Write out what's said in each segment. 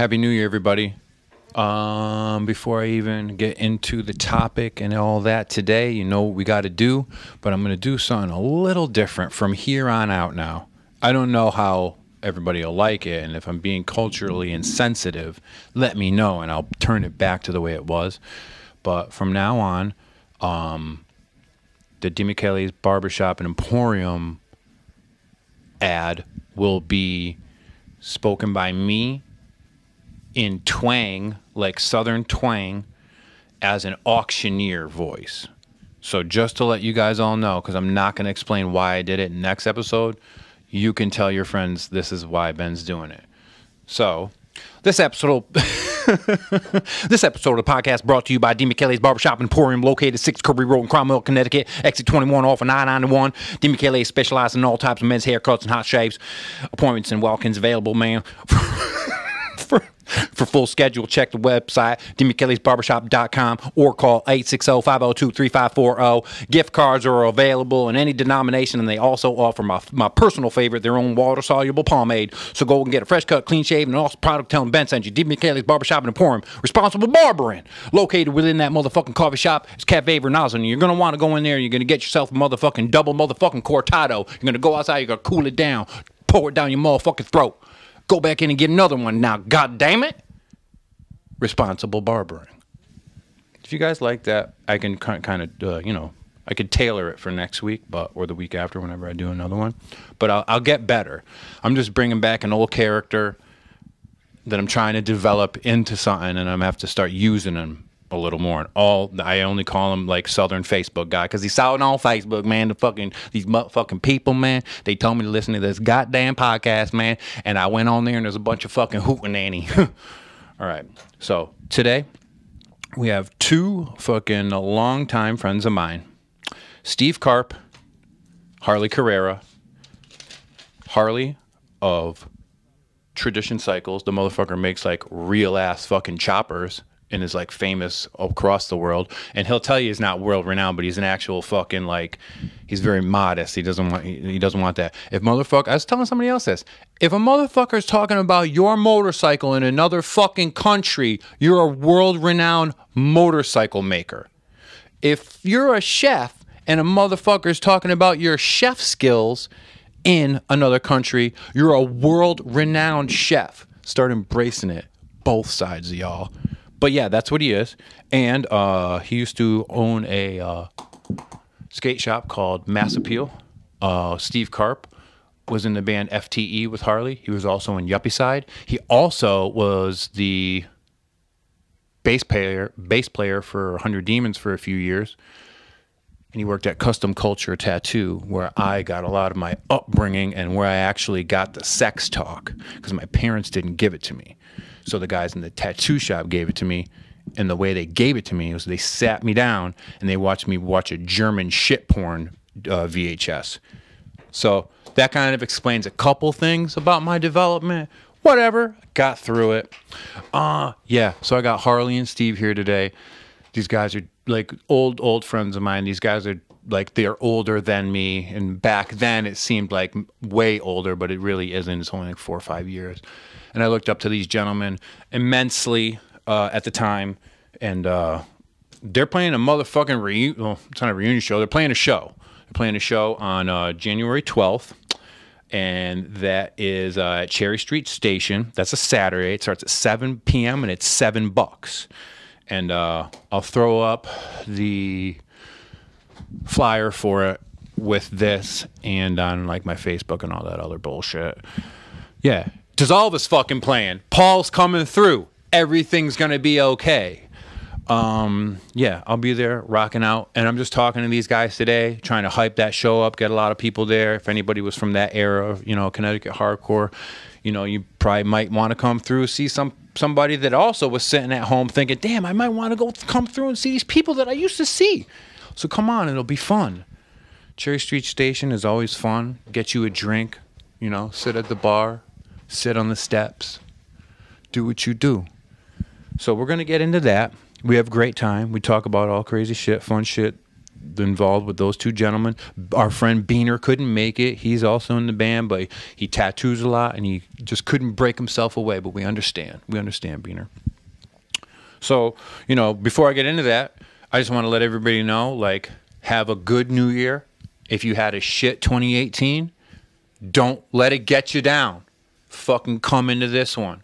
Happy New Year, everybody. Before I even get into the topic and all that today, you know what we got to do, but I'm going to do something a little different from here on out now. I don't know how everybody will like it, and if I'm being culturally insensitive, let me know, and I'll turn it back to the way it was. But from now on, the DiMichele's Barbershop and Emporium ad will be spoken by me in twang, like Southern twang, as an auctioneer voice. So just to let you guys all know, because I'm not going to explain why I did it next episode, you can tell your friends this is why Ben's doing it. So this episode of the podcast brought to you by DiMichele's Barbershop and Emporium, located 6 Kirby Road in Cromwell, Connecticut, exit 21 off of 991. DiMichele specializes in all types of men's haircuts and hot shaves. Appointments and walk-ins available, man. For full schedule, check the website, DiMichelesBarbershop.com, or call 860-502-3540. Gift cards are available in any denomination, and they also offer my personal favorite, their own water-soluble pomade. So go and get a fresh cut, clean shave, and also product tell them Ben sent you. DiMichele's Barbershop and Emporium, responsible barbering. Located within that motherfucking coffee shop is Cafe Vernazzo. You're going to want to go in there, and you're going to get yourself a motherfucking double motherfucking cortado. You're going to go outside, you're going to cool it down, pour it down your motherfucking throat. Go back in and get another one now. God damn it. Responsible barbering. If you guys like that, I can kind of, I could tailor it for next week, or the week after, whenever I do another one. But I'll get better. I'm just bringing back an old character that I'm trying to develop into something, and I'm going to have to start using him a little more. I only call him like Southern Facebook guy because he's out on Facebook, man. These motherfucking people, man. They told me to listen to this goddamn podcast, man, and I went on there and there's a bunch of fucking hootenanny. All right, so today we have 2 fucking longtime friends of mine, Steve Karp, Harley Carrara. Harley of Tradition Cycles. The motherfucker makes like real ass fucking choppers and is like famous across the world, and he'll tell you he's not world renowned, but he's an actual fucking, like, he's very modest. He doesn't want that. I was telling somebody else this, if a motherfucker's talking about your motorcycle in another fucking country, you're a world renowned motorcycle maker. If you're a chef and a motherfucker's talking about your chef skills in another country, you're a world renowned chef. Start embracing it, both sides of y'all. But yeah, that's what he is. And he used to own a skate shop called Mass Appeal. Steve Karp was in the band FTE with Harley. He was also in Yuppie Side. He also was the bass player for 100 Demons for a few years. And he worked at Custom Culture Tattoo, where I got a lot of my upbringing and where I actually got the sex talk, because my parents didn't give it to me. So the guys in the tattoo shop gave it to me, and the way they gave it to me was they sat me down and they watched me watch a German shit porn VHS. So that kind of explains a couple things about my development. Whatever, got through it. Yeah, so I got Harley and Steve here today. These guys are like old friends of mine. These guys are like, they're older than me, and back then it seemed like way older, but it really isn't. It's only like 4 or 5 years. And I looked up to these gentlemen immensely at the time, and they're playing a motherfucking reunion. Well, it's not a reunion show. They're playing a show. They're playing a show on January 12th, and that is at Cherry Street Station. That's a Saturday. It starts at 7 p.m. and it's $7. And I'll throw up the flyer for it with this and on like my Facebook and all that other bullshit. Yeah. Dissolve fucking playing. Paul's coming through. Everything's gonna be okay. Yeah, I'll be there rocking out, and I'm just talking to these guys today, trying to hype that show up, get a lot of people there. If anybody was from that era of, Connecticut hardcore, you probably might want to come through, see somebody that also was sitting at home thinking, damn, I might want to come through and see these people that I used to see. So come on, it'll be fun. Cherry Street Station is always fun. Get you a drink, sit at the bar, sit on the steps, do what you do. So we're going to get into that. We have a great time. We talk about all crazy shit, fun shit, involved with those two gentlemen. Our friend Beaner couldn't make it. He's also in the band, but he tattoos a lot, and he just couldn't break himself away. But we understand. We understand, Beaner. So, you know, before I get into that, I just want to let everybody know, like, have a good new year. If you had a shit 2018, don't let it get you down. Fucking come into this one.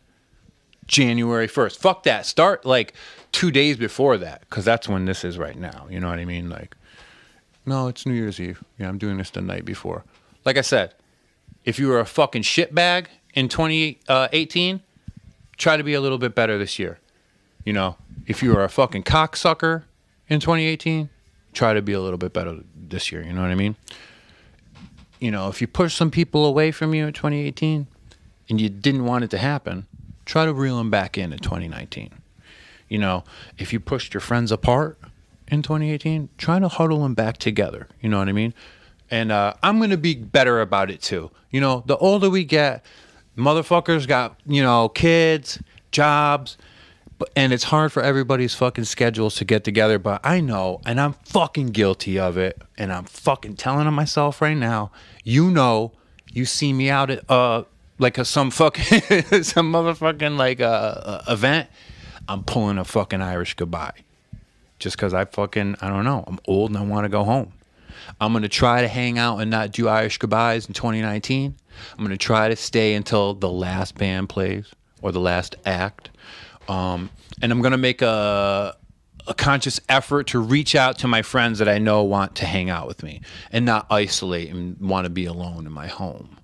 January 1st. Fuck that. Start, like, 2 days before that, because that's when this is right now. You know what I mean? Like, no, it's New Year's Eve. Yeah, I'm doing this the night before. Like I said, if you were a fucking shitbag in 2018, try to be a little bit better this year. You know, if you were a fucking cocksucker in 2018, try to be a little bit better this year. You know what I mean? You know, if you push some people away from you in 2018 and you didn't want it to happen, try to reel them back in 2019. You know, if you pushed your friends apart in 2018, try to huddle them back together. You know what I mean? And I'm going to be better about it too. You know, the older we get, motherfuckers got, you know, kids, jobs, and it's hard for everybody's fucking schedules to get together. But I know, and I'm fucking guilty of it, and I'm fucking telling on myself right now, you know, you see me out at like some fucking, some motherfucking like event, I'm pulling a fucking Irish goodbye. Just because I don't know, I'm old and I want to go home. I'm going to try to hang out and not do Irish goodbyes in 2019. I'm going to try to stay until the last band plays or the last act. And I'm going to make a conscious effort to reach out to my friends that I know want to hang out with me and not isolate and want to be alone in my home.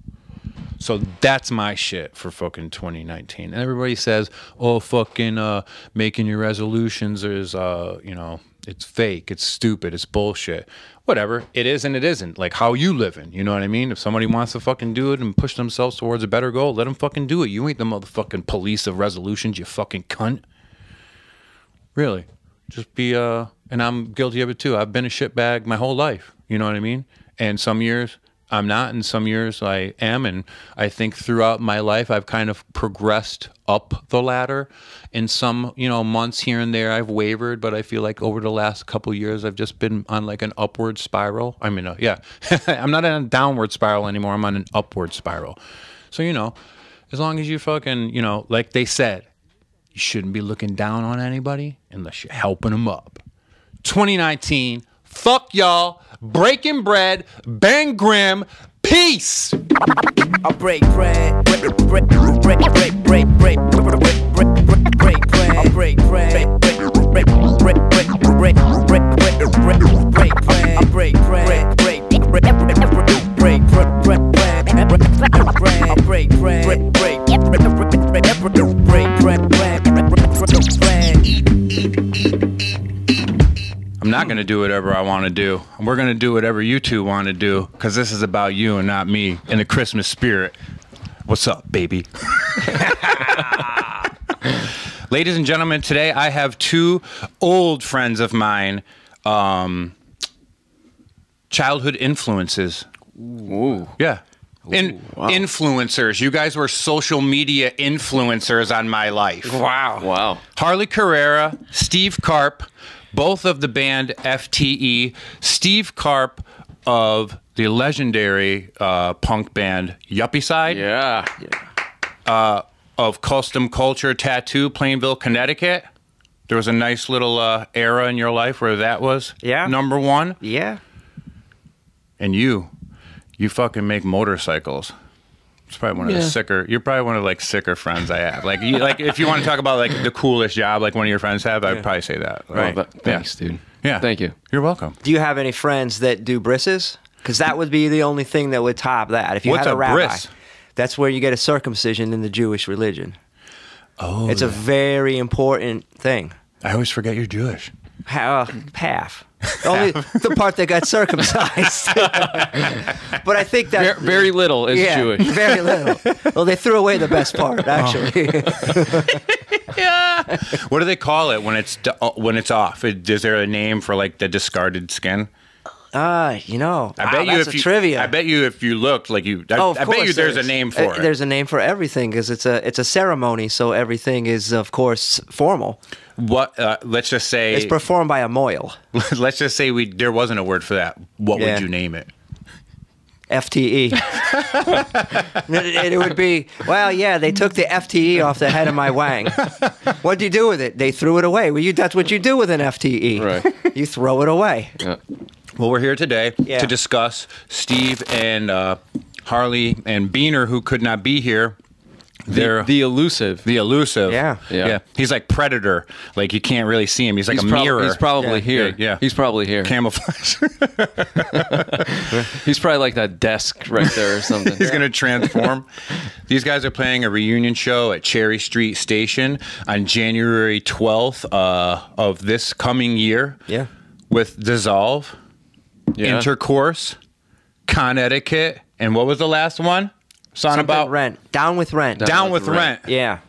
So that's my shit for fucking 2019. And everybody says, oh, fucking making your resolutions is, you know, it's fake, it's stupid, it's bullshit. Whatever, it is and it isn't. Like how you living, you know what I mean? If somebody wants to fucking do it and push themselves towards a better goal, let them fucking do it. You ain't the motherfucking police of resolutions, you fucking cunt. Really. Just be, and I'm guilty of it too. I've been a shitbag my whole life, you know what I mean? And some years I'm not, and some years I am, and I think throughout my life I've kind of progressed up the ladder. In some, you know, months here and there I've wavered, but I feel like over the last couple of years I've just been on like an upward spiral. I mean, yeah, I'm not on a downward spiral anymore. I'm on an upward spiral. So, you know, as long as you fucking, you know, like they said, you shouldn't be looking down on anybody unless you're helping them up. 2019, fuck y'all. Breaking bread, bang grim, peace. I break bread, break bread, break bread, break bread, break bread, break bread, break I'm not going to do whatever I want to do. We're going to do whatever you two want to do, because this is about you and not me in the Christmas spirit. What's up, baby? Ladies and gentlemen, today I have two old friends of mine, childhood influences. Ooh. Yeah. Wow. Influencers. You guys were social media influencers on my life. Wow. Harley Carrara, Steve Karp, both of the band FTE. Steve Karp of the legendary punk band Yuppie Side. Yeah. Of Custom Culture Tattoo, Plainville, Connecticut. There was a nice little era in your life where that was number one. Yeah. And you fucking make motorcycles. It's probably one of the sicker. You're probably one of like sicker friends I have. Like, like if you want to talk about like the coolest job like one of your friends have, I'd probably say that. Right. Well, thanks, dude. Yeah. Thank you. You're welcome. Do you have any friends that do brisses? Because that would be the only thing that would top that. If you What's had a rabbi, bris? that's where you get a circumcision in the Jewish religion. Oh, It's a very important thing. I always forget you're Jewish. Half. Only the part that got circumcised. But I think that Very little is Jewish. Very little. Well, they threw away the best part, actually. Yeah. What do they call it when it's off? Is there a name for like the discarded skin? You know, I bet you that's if a you trivia. I bet you if you looked like you. I bet course you there's a name for it. There's a name for everything because it's a ceremony, so everything is of course formal. What? Let's just say It's performed by a mohel. Let's just say there wasn't a word for that. What Yeah. would you name it? FTE. It would be, well, yeah, they took the FTE off the head of my wang. What'd you do with it? They threw it away. Well, that's what you do with an FTE. Right. You throw it away. Yeah. Well, we're here today Yeah. to discuss Steve and Harley and Beaner, who could not be here. They're The elusive. the elusive. Yeah. Yeah. He's like Predator. Like you can't really see him. He's like a prob- mirror. He's probably Yeah. here. Yeah. He's probably here. Camouflage. He's probably like that desk right there or something. He's going to transform. These guys are playing a reunion show at Cherry Street Station on January 12th of this coming year. Yeah. With Dissolve, Yeah. Intercourse, Con Etiquette, and what was the last one? Song Something about rent. Down with rent. Down with rent. Yeah.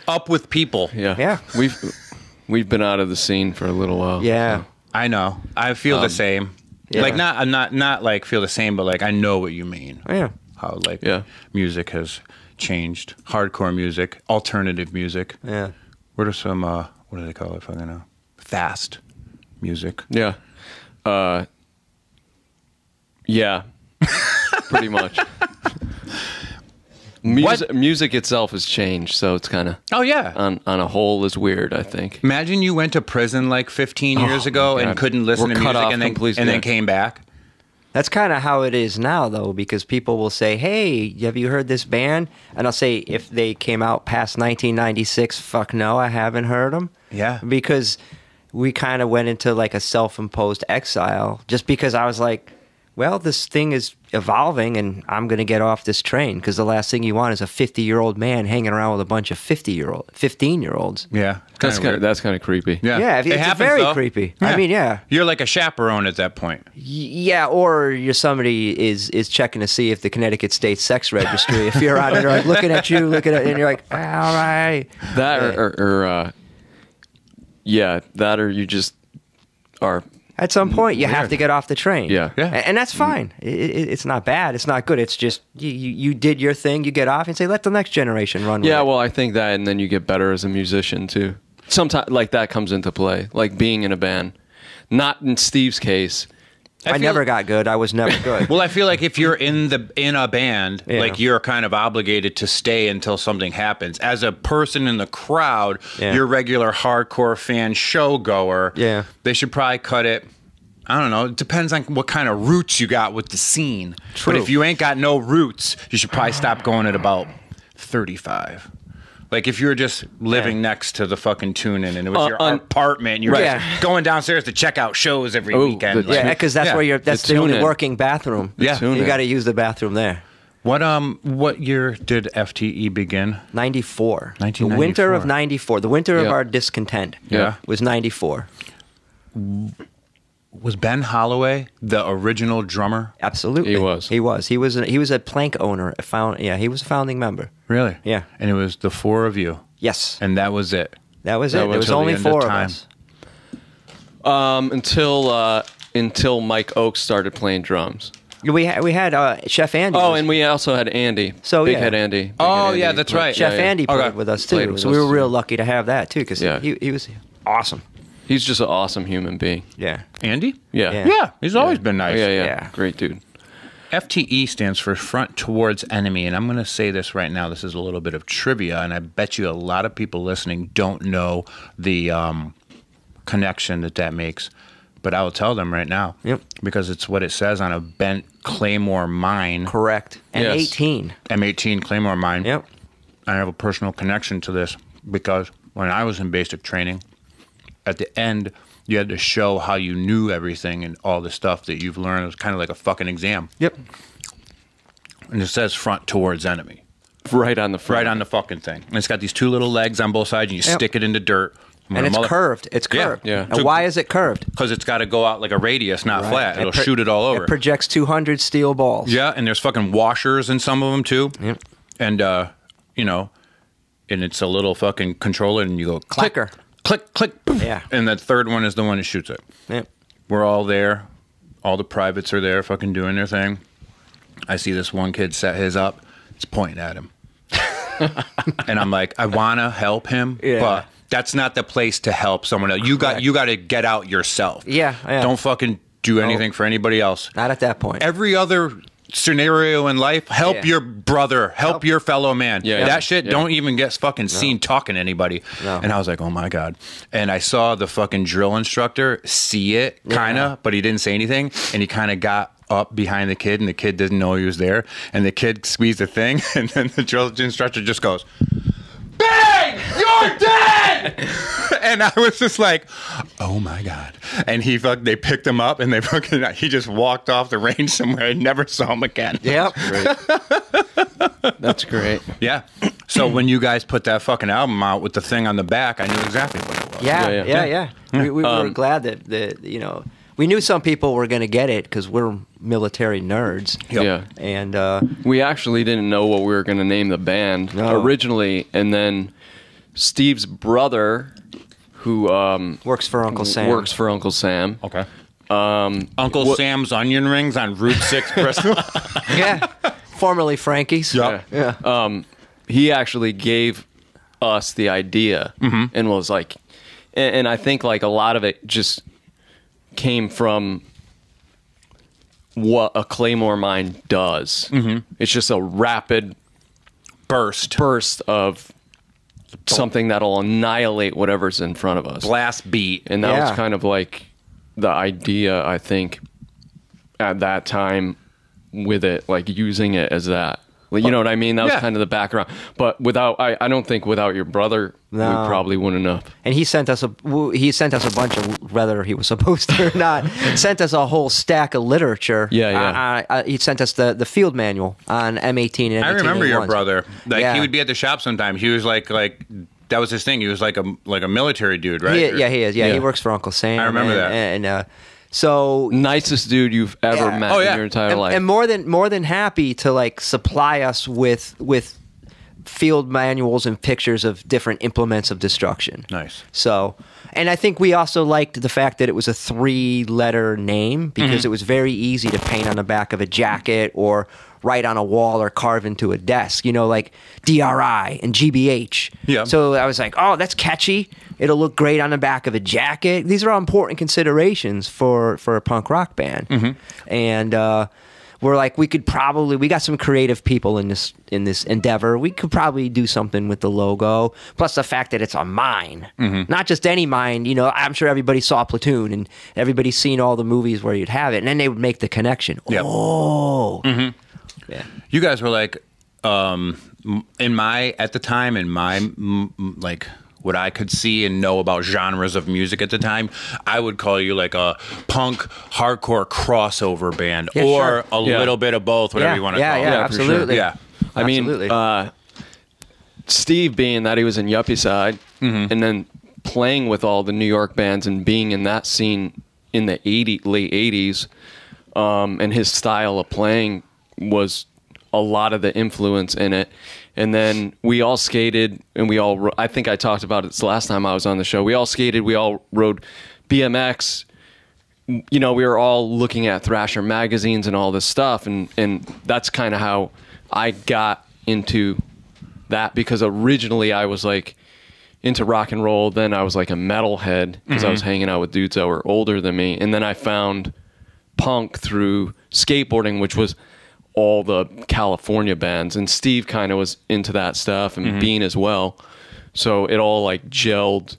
Up with people. Yeah. Yeah. We've been out of the scene for a little while. Yeah. I know. I feel the same. yeah. Like not like feel the same, but like I know what you mean. Yeah. How like Yeah. music has changed. Hardcore music, alternative music. Yeah. What are some what do they call it? Fucking know. Fast music. Yeah. Yeah. Pretty much. Music itself has changed, so it's kind of Oh yeah. on a whole is weird, I think. Imagine you went to prison like 15 years ago my and God. couldn't listen We're to cut music off and then completely. came back. That's kind of how it is now, though, because people will say, hey, have you heard this band? And I'll say, if they came out past 1996, fuck no, I haven't heard them. Yeah. Because we kind of went into like a self-imposed exile just because I was like, well, this thing is evolving and I'm going to get off this train because the last thing you want is a 50-year-old man hanging around with a bunch of 15-year-olds. Yeah. That's weird. kind of creepy. Yeah. Yeah, It it's happens, very though. creepy. I mean, yeah. You're like a chaperone at that point. Yeah, or you're somebody is checking to see if the Connecticut State Sex Registry, if you're out there like looking at you, and you're like, all right. That or that or you just are. At some point, you have to get off the train. Yeah. Yeah. And that's fine. It's not bad. It's not good. It's just you did your thing. You get off and say, let the next generation run with Yeah, it. well, I think that, and then you get better as a musician too. Sometimes, like that comes into play, like being in a band. Not in Steve's case. I feel- never got good. I was never good. Well, I feel like if you're in a band, Yeah. like you're kind of obligated to stay until something happens. As a person in the crowd, Yeah. your regular hardcore fan show goer, Yeah. they should probably cut it. I don't know. It depends on what kind of roots you got with the scene. True. But if you ain't got no roots, you should probably stop going at about 35. Like if you're just living next to the fucking tune-in and it was your apartment and you're Right. just going downstairs to check out shows every Oh, weekend. the- Yeah, because that's Yeah. where that's The the only tune-in. working bathroom. Yeah. You tune-in. got to use the bathroom there. What year did FTE begin? 94. 1994. The winter of 94. The winter of Yeah. our discontent. Yeah. Was 94. Was Ben Holloway the original drummer? Absolutely. He was. He was. He was a plank owner. He was a founding member. Really? Yeah. And it was the four of you, Yes. and that was it. That was That it. was There was till the only end of 4 of time. us. Until Mike Oakes started playing drums. We had Chef Andy. Oh, was- and we also had Andy. So, Big yeah. Head Andy. Big Oh, Head Andy yeah, that's played- right. Chef yeah, yeah. Andy Okay. played with us Played too. with So us, we were too. real lucky to have that too because Yeah. he was awesome. He's just an awesome human being. Yeah. Andy? Yeah. Yeah. Yeah, he's always been nice. Yeah, yeah, Yeah. Great dude. FTE stands for Front Towards Enemy, and I'm going to say this right now. This is a little bit of trivia, and I bet you a lot of people listening don't know the connection that makes. But I will tell them right now. Yep. Because it's what it says on a bent Claymore mine. Correct. And Yes. 18. M18 Claymore mine. Yep. I have a personal connection to this because when I was in basic training, at the end, you had to show how you knew everything and all the stuff that you've learned. It was kind of like a fucking exam. Yep. And it says Front Towards Enemy. Right on the front. Right on the fucking thing. And it's got these two little legs on both sides, and you Yep. stick it in the dirt. And it's curved. It's Yeah. curved. Yeah. And why is it curved? Because it's got to go out like a radius, not Right. flat. It'll shoot it all over. It projects 200 steel balls. Yeah, and there's fucking washers in some of them too. Yep. And and it's a little fucking controller, and you go click, Clicker. click, click, poof. Yeah. And the third one is the one that shoots it. Yep. We're all there, All the privates are there fucking doing their thing. I see this one kid set his up. It's pointing at him. And I'm like, I want to help him, but that's not the place to help someone else. You got to get out yourself. Yeah. Don't fucking do anything for anybody else. Not at that point. Every other scenario in life, help your brother, help your fellow man. That shit don't even get fucking seen talking to anybody. And I was like, oh my God. And I saw the fucking drill instructor see it, kind of, but he didn't say anything. And he kind of got up behind the kid, and the kid didn't know he was there. And the kid squeezed the thing, and then the drill instructor just goes, bang! You're dead! And I was just like, oh my God. And they picked him up, and he just walked off the range somewhere. I never saw him again. Yep. That's great. Yeah. So when you guys put that fucking album out with the thing on the back, I knew exactly what it was. Yeah. We were glad that you know, we knew some people were going to get it because we're military nerds. Yeah. And we actually didn't know what we were going to name the band originally, and then Steve's brother, who works for Uncle Sam. Okay. Uncle Sam's Onion Rings on Route 6 Bristol. Yeah. Formerly Frankie's. Yep. Yeah. He actually gave us the idea and was like, and I think like a lot of it just came from what a Claymore mine does. It's just a rapid burst of something that'll annihilate whatever's in front of us. Blast beat. And that was kind of like the idea, I think, at that time with it, like using it as that. You know what I mean? That was kind of the background. But I don't think without your brother, we probably wouldn't have. And he sent us a bunch of, whether he was supposed to or not, sent us a whole stack of literature. He sent us the field manual on M18 and M18. I remember your brother. Like he would be at the shop sometimes. He was like that was his thing. He was like a military dude, right? He is. Yeah, he works for Uncle Sam. I remember that. And so nicest dude you've ever met in your entire life, and more than happy to like supply us with field manuals and pictures of different implements of destruction. Nice. So, and I think we also liked the fact that it was a 3-letter name because it was very easy to paint on the back of a jacket or write on a wall or carve into a desk. You know, like DRI and GBH. Yeah. So I was like, oh, that's catchy. It'll look great on the back of a jacket. These are all important considerations for a punk rock band. And we're like, we got some creative people in this endeavor. We could probably do something with the logo. Plus the fact that it's a mine, not just any mine. You know, I'm sure everybody saw Platoon and everybody's seen all the movies where you'd have it, and then they would make the connection. Yep. Oh, yeah. You guys were like, at the time, like what I could see and know about genres of music at the time, I would call you like a punk hardcore crossover band, or a little bit of both, whatever you want to call it. Yeah, absolutely. Sure. Yeah. I mean, Steve being that he was in Yuppie Side and then playing with all the New York bands and being in that scene in the late 80s, and his style of playing was a lot of the influence in it. And then we all skated, and I think I talked about it the last time I was on the show. We all skated, we all rode BMX. You know, we were all looking at Thrasher magazines and all this stuff, and that's kind of how I got into that, because originally I was like into rock and roll, then I was like a metalhead because I was hanging out with dudes that were older than me, and then I found punk through skateboarding, which was all the California bands, and Steve kind of was into that stuff, and Bean as well. So it all like gelled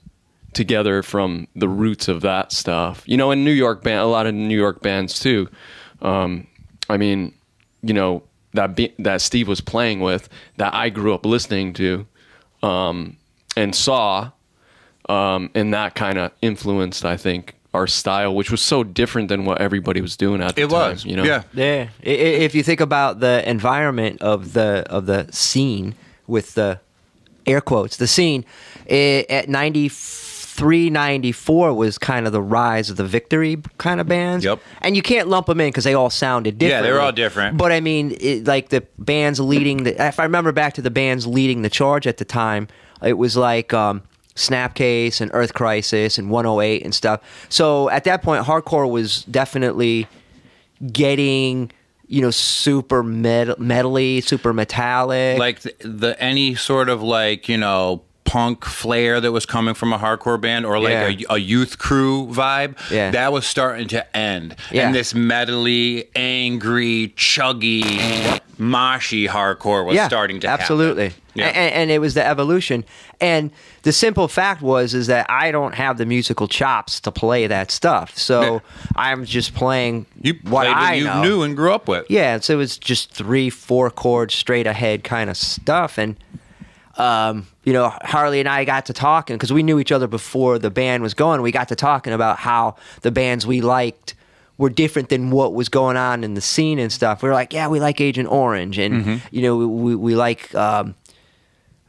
together from the roots of that stuff. You know, in New York a lot of New York bands too. I mean, you know, that Steve was playing with, that I grew up listening to, and saw, and that kind of influenced, I think, our style, which was so different than what everybody was doing at the time. It was, you know? Yeah. If you think about the environment of the scene, with the air quotes, the scene at 93, 94 was kind of the rise of the Victory kind of bands. Yep. And you can't lump them in because they all sounded different. Yeah, they were all different. But I mean, like the bands leading if I remember back to the bands leading the charge at the time, it was like Snapcase and Earth Crisis and 108 and stuff. So at that point, hardcore was definitely getting, you know, super metally, super metallic. Like any sort of like, you know, punk flair that was coming from a hardcore band, or like a youth crew vibe, that was starting to end. And this metally, angry, chuggy, moshy hardcore was starting to happen. Absolutely. And it was the evolution. And the simple fact is that I don't have the musical chops to play that stuff. So I'm just playing what I know. Knew and grew up with. Yeah, so it was just 3-4 chords straight ahead kind of stuff. And you know, Harley and I got to talking because we knew each other before the band was going. We got to talking about how the bands we liked were different than what was going on in the scene and stuff. We were like, yeah, we like Agent Orange, and you know, we like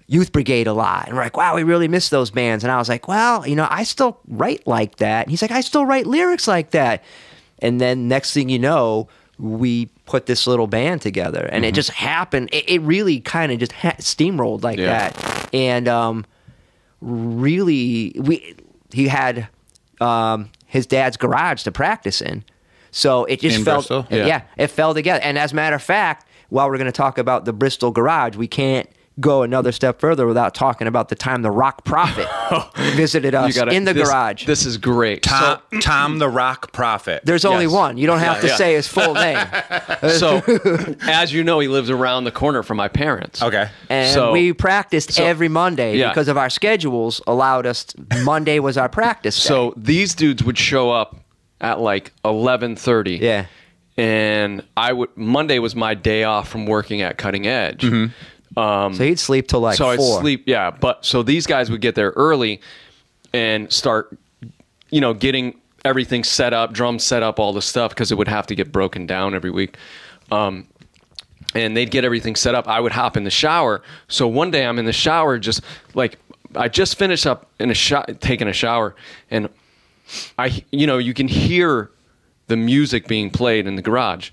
Youth Brigade a lot. And we're like, wow, we really miss those bands. And I was like, well, you know, I still write like that. And he's like, I still write lyrics like that. And then next thing you know, we put this little band together, and it just happened. It really kind of just steamrolled like that. And really, he had his dad's garage to practice in, so it just felt it fell together. And as a matter of fact, while we're going to talk about the Bristol garage, we can't go another step further without talking about the time the Rock Prophet visited us in the garage. This is great. Tom the Rock Prophet. There's only one. You don't have to say his full name. So, as you know, he lives around the corner from my parents. Okay. And we practiced every Monday because of our schedules allowed us. Monday was our practice day. So these dudes would show up at like 11:30. Yeah. And Monday was my day off from working at Cutting Edge. So he'd sleep till like 4. So I'd sleep, but so these guys would get there early and start, you know, getting everything set up, drums set up, all the stuff, because it would have to get broken down every week. And they'd get everything set up. I would hop in the shower. So one day I'm in the shower, just like I just finished up taking a shower, and you can hear the music being played in the garage,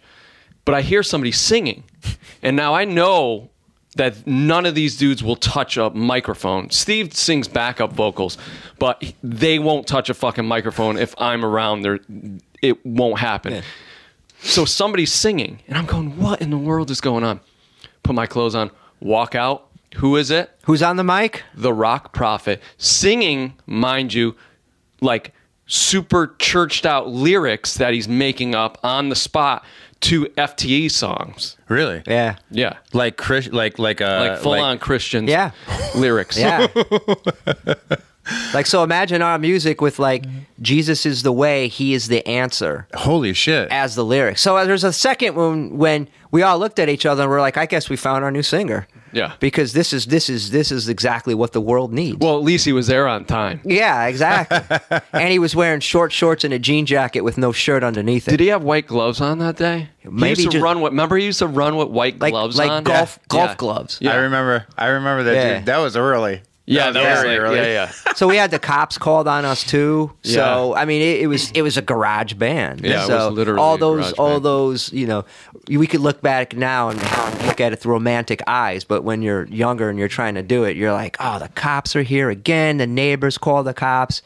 but I hear somebody singing, and now I know that none of these dudes will touch a microphone. Steve sings backup vocals, but they won't touch a fucking microphone if I'm around there. It won't happen. Yeah. So somebody's singing, and I'm going, what in the world is going on? Put my clothes on, walk out. Who is it? Who's on the mic? The Rock Prophet. Singing, mind you, like super churched out lyrics that he's making up on the spot to FTE songs. Really? Yeah. Yeah. Like full on Christians. Yeah. Lyrics. Yeah. Like, so imagine our music with like, Jesus is the way, he is the answer. Holy shit. As the lyrics. So there's a second when we all looked at each other and we're like, I guess we found our new singer. Yeah. Because this is exactly what the world needs. Well, at least he was there on time. Yeah, exactly. And he was wearing short shorts and a jean jacket with no shirt underneath it. Did he have white gloves on that day? Maybe remember he used to run with white gloves on? Like golf gloves. Yeah. I remember that dude. That was early. Yeah, that was very early. Yeah. So we had the cops called on us too. So Yeah. I mean, it was a garage band. Yeah, so it was literally all a garage those, you know, we could look back now and look at it through romantic eyes. But when you're younger and you're trying to do it, you're like, oh, the cops are here again. The neighbors call the cops.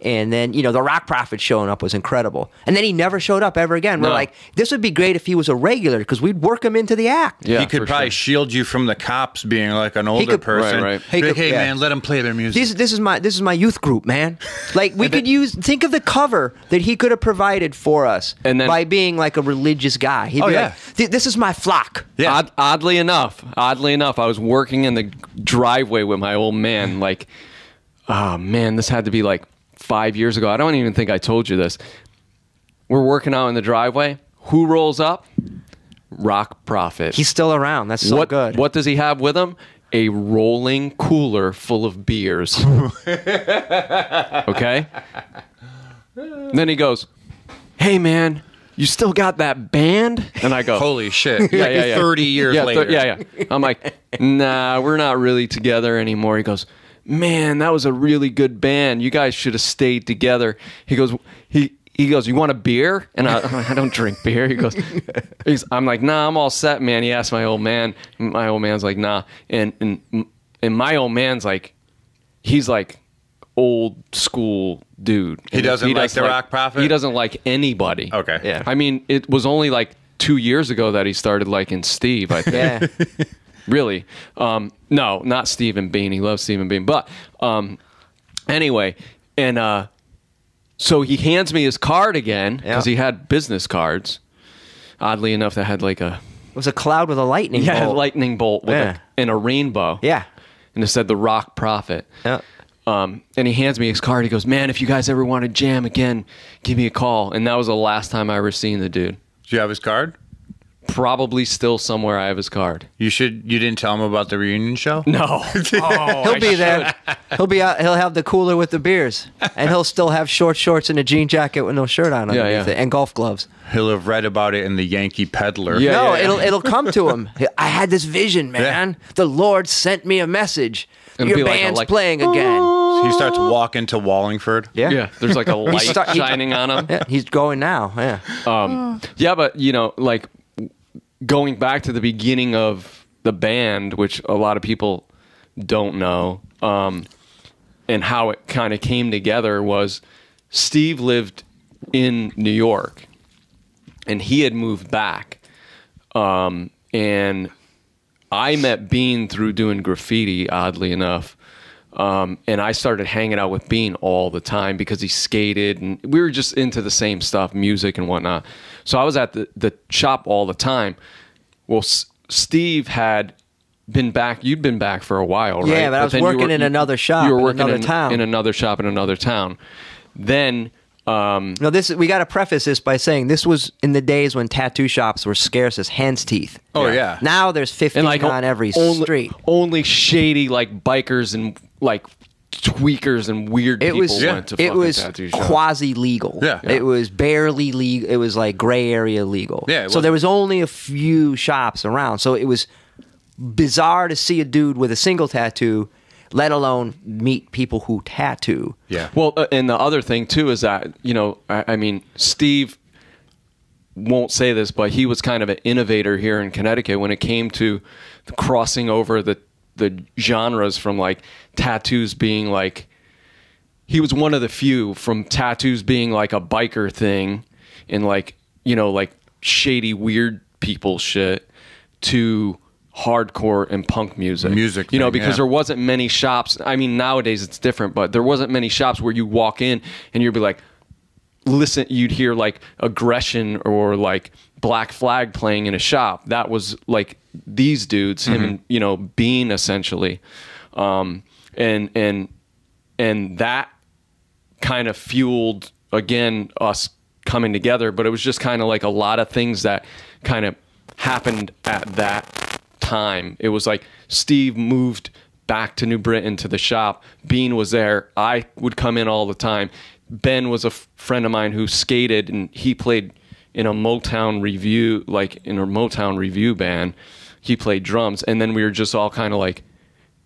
And then, you know, the Rock Prophet showing up was incredible. And then he never showed up ever again. We're like, this would be great if he was a regular, because we'd work him into the act. Yeah, he could probably shield you from the cops being like an older person. Right. Hey, man, let him play their music. This is my youth group, man. Like, we could think of the cover that he could have provided for us, and then, by being like a religious guy. He'd be like, this is my flock. Yeah. Oddly enough, I was working in the driveway with my old man. Like, oh man, this had to be like 5 years ago. I don't even think I told you this. We're working out in the driveway. Who rolls up? Rock Prophet. He's still around. That's so good. What does he have with him? A rolling cooler full of beers. Okay? And then he goes, hey man, you still got that band? And I go, holy shit. Yeah. 30 years later. Yeah. I'm like, nah, we're not really together anymore. He goes, man, that was a really good band. You guys should have stayed together. He goes, you want a beer? And I don't drink beer. He goes, I'm like, nah, I'm all set, man. He asked my old man. My old man's like, nah. And my old man's like, he's like old school dude. He doesn't like the Rock Prophet? He doesn't like anybody. Okay. Yeah. I mean, it was only like 2 years ago that he started liking Steve, I think. Yeah. Really. No, not Stephen Bean. He loves Stephen Bean. But anyway, and so he hands me his card again because he had business cards. Oddly enough, that had like a... It was a cloud with a lightning bolt. Yeah, a lightning bolt with and a rainbow. Yeah. And it said the Rock Prophet. Yeah. And he hands me his card. He goes, man, if you guys ever want to jam again, give me a call. And that was the last time I ever seen the dude. Do you have his card? Probably still somewhere I have his card. You didn't tell him about the reunion show? No. He'll be there. He'll be out. He'll have the cooler with the beers, and he'll still have short shorts and a jean jacket with no shirt on underneath it, and golf gloves. He'll have read about it in the Yankee Peddler. Yeah. No, it'll come to him. I had this vision, man. Yeah. The Lord sent me a message. Your band's playing again. He starts walking to Wallingford. Yeah. There's like a light shining on him. Yeah, he's going now. Yeah. Yeah, but like going back to the beginning of the band, which a lot of people don't know, and how it kind of came together was Steve lived in New York and he had moved back. And I met Bean through doing graffiti, oddly enough. And I started hanging out with Bean all the time because he skated and we were just into the same stuff, music and whatnot. So I was at the shop all the time. Well, Steve had been back. You'd been back for a while, right? Yeah, but I was working in another shop you were in working another town. In another shop in another town. Then... no, we got to preface this by saying this was in the days when tattoo shops were scarce as hen's teeth. Oh, yeah. Now there's 15 on every street. Only shady, like, bikers and, like, tweakers and weird people went to fucking tattoo shops. Quasi-legal. Yeah. It was barely legal. It was, like, gray area legal. Yeah, so there was only a few shops around. So it was bizarre to see a dude with a single tattoo, let alone meet people who tattoo. Yeah. Well, and the other thing, too, is that, I mean, Steve won't say this, but he was kind of an innovator here in Connecticut when it came to crossing over the genres from, like, tattoos being, like... He was one of the few from tattoos being, like, a biker thing and, like, like, shady, weird people shit to... hardcore and punk music. Because there wasn't many shops. I mean, nowadays it's different, but there wasn't many shops where you walk in and you'd be like, listen, you'd hear like Aggression or like Black Flag playing in a shop. That was like these dudes, him and, Bean essentially. And that kind of fueled, again, us coming together, but it was just kind of like a lot of things that kind of happened at that time. It was like Steve moved back to New Britain to the shop. Bean was there. I would come in all the time. Ben was a friend of mine who skated and he played in a Motown review band. He played drums, and then we were just all kind of like,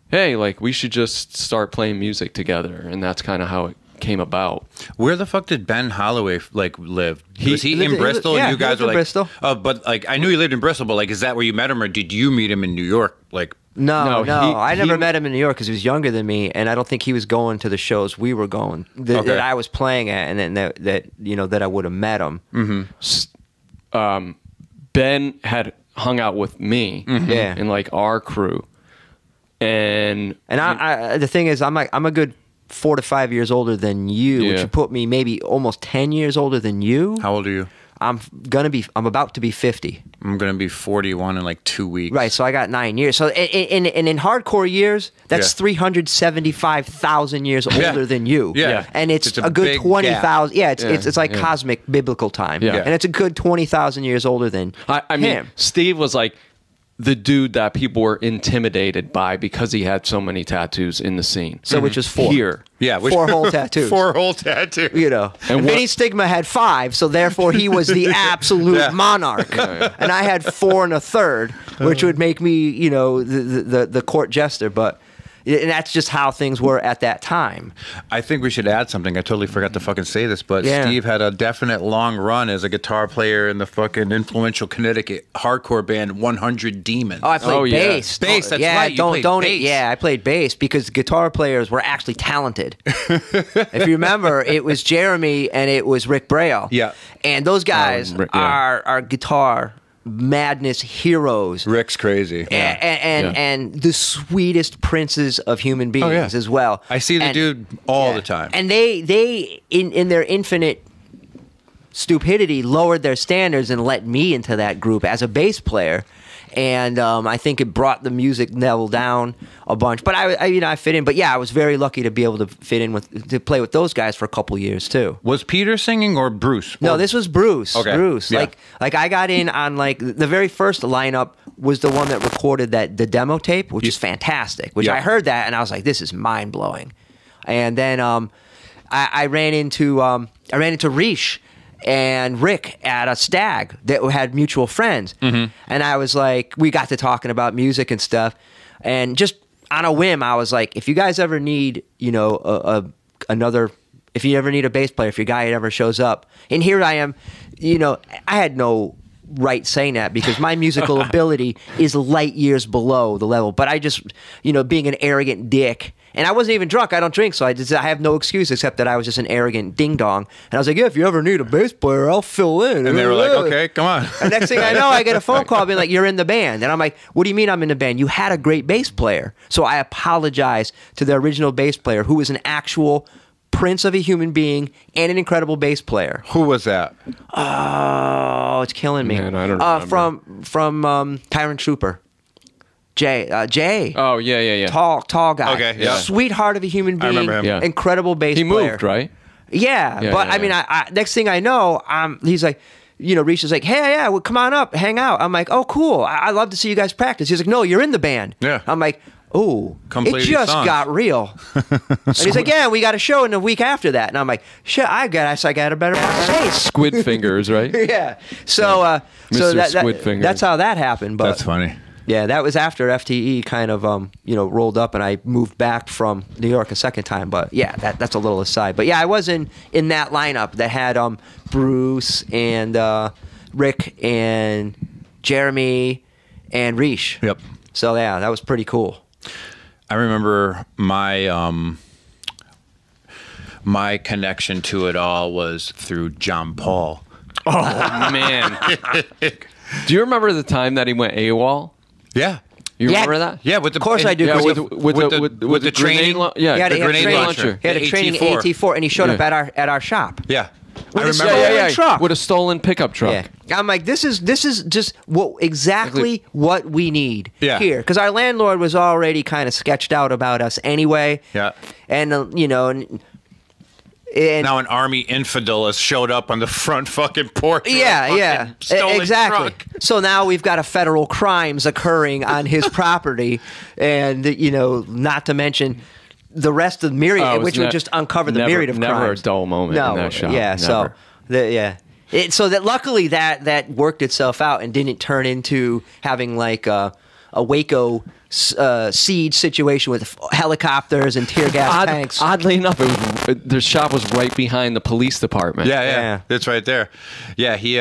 hey, like we should just start playing music together, and that's kind of how it came about. Where the fuck did Ben Holloway live? Was he in Bristol? Yeah, and you guys were like, Bristol. Oh, but like I knew he lived in Bristol, but like, is that where you met him, or did you meet him in New York? Like, no, I never met him in New York because he was younger than me, and I don't think he was going to the shows we were going that I was playing at, and then that I would have met him. Mm-hmm. Ben had hung out with me, in like our crew, and I the thing is, I'm a good 4 to 5 years older than you, which would put me maybe almost 10 years older than you. How old are you? I'm about to be 50. I'm gonna be 41 in like 2 weeks. Right, so I got 9 years. So in hardcore years, that's 375,000 years older than you. Yeah. And it's a good 20,000. Yeah, it's like cosmic biblical time. Yeah. And it's a good 20,000 years older than I mean, Steve was like the dude that people were intimidated by because he had so many tattoos in the scene. So which is 4. Here. Yeah, 4 whole tattoos. 4 whole tattoos. And Vinny Stigma had 5, so therefore he was the absolute monarch. And I had 4 1/3, which would make me, the court jester. But And that's just how things were at that time. I think we should add something. I totally forgot to fucking say this, but Yeah. Steve had a definite long run as a guitar player in the fucking influential Connecticut hardcore band 100 Demons. Oh, I played Oh, yeah. bass. Bass, that's yeah, right, you played bass. Yeah, I played bass because guitar players were actually talented. If you remember, it was Jeremy and it was Rick Braille. Yeah. And those guys Rick, yeah. are guitar madness heroes. Rick's crazy. And the sweetest princes of human beings as well. I see the dude all the time. And they in their infinite stupidity lowered their standards and let me into that group as a bass player. And I think it brought the music level down a bunch. But I fit in. But yeah, I was very lucky to be able to fit in to play with those guys for a couple years too. Was Peter singing or Bruce? No, this was Bruce. Okay. Bruce. Yeah. Like I got in on like the very first lineup was the one that recorded the demo tape, which is fantastic. Which Yeah. I heard that and I was like, this is mind blowing. And then I ran into Rish and Rick at a stag that had mutual friends. And I was like, we got to talking about music and stuff. And just on a whim, I was like, if you guys ever need, if you ever need a bass player, if your guy ever shows up, and here I am, I had no right saying that because my musical ability is light years below the level. But I just, being an arrogant dick, and I wasn't even drunk. I don't drink, so I have no excuse except that I was just an arrogant ding dong. And I was like, yeah, if you ever need a bass player, I'll fill in. And they were like, okay, come on. And next thing I know, I get a phone call being like, you're in the band. And I'm like, what do you mean I'm in the band? You had a great bass player. So I apologize to the original bass player who was an actual prince of a human being and an incredible bass player. Who was that? Oh, it's killing me. Man, I don't remember. From Tyrant Trooper. Jay. Oh, yeah. Tall guy. Okay, yeah. Sweetheart of a human being. I remember him. Yeah. Incredible bass He player. moved, right? Yeah, Yeah, but yeah, I mean, yeah. I next thing I know, he's like, Reese is like, hey, yeah, well, come on up, hang out. I'm like, oh, cool. I love to see you guys practice. He's like, no, you're in the band. Yeah. I'm like, oh, Come play it these just songs. got real. And he's like, yeah, we got a show in the week after that. And I'm like, shit, I got a better bass. Squid fingers, right? Yeah. So Mr. that, Squidfinger. that's how that happened. But That's funny. yeah, that was after FTE kind of rolled up and I moved back from New York a second time. But yeah, that's a little aside. But yeah, I was in that lineup that had Bruce and Rick and Jeremy and Rish. Yep. So yeah, that was pretty cool. I remember my my connection to it all was through John Paul. Oh, man. Do you remember the time that he went AWOL? Yeah. You Yeah. remember that? Yeah, with the, Of course I do. Yeah, 'cause with, he- with, with the, the- with, with the the training- grenade he had the a grenade training launcher. He had a The training AT4. AT4 and he showed up Yeah. at our shop. Yeah. With I a remember. stolen truck. With a stolen pickup truck. Yeah, I'm like, this is just exactly what we need Yeah. here, because our landlord was already kind of sketched out about us anyway. Yeah. And and Now an army infidel has showed up on the front fucking porch. with a yeah, fucking yeah, stolen exactly. truck. So now we've got a federal crimes occurring on his property, and not to mention the rest of the myriad, Oh, it was which would just uncover the myriad of never crimes. a dull moment No, in that shop. yeah. Never. So, so that luckily that worked itself out and didn't turn into having like a Waco siege situation with helicopters and tear gas tanks. Oddly enough, their shop was right behind the police department. Yeah, Yeah. It's right there. Yeah, he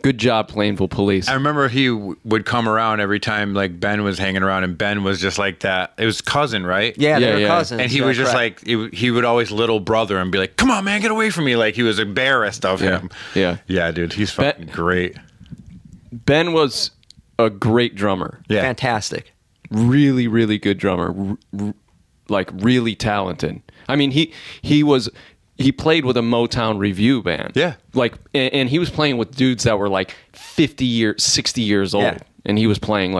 Good job, Plainville Police. I remember he would come around every time like Ben was hanging around, and Ben was just like that. It was cousin, right? Yeah, they Yeah, were yeah. cousins. And he yeah, was just correct. like he would always little brother and be like, "Come on, man, get away from me!" Like he was embarrassed of Yeah, him. yeah. yeah, dude, he's fucking great. Ben was a great drummer. Yeah, fantastic. Really, really good drummer. Like really talented. I mean, he played with a Motown review band. Yeah. Like, and he was playing with dudes that were like 60 years old. Yeah. And he was playing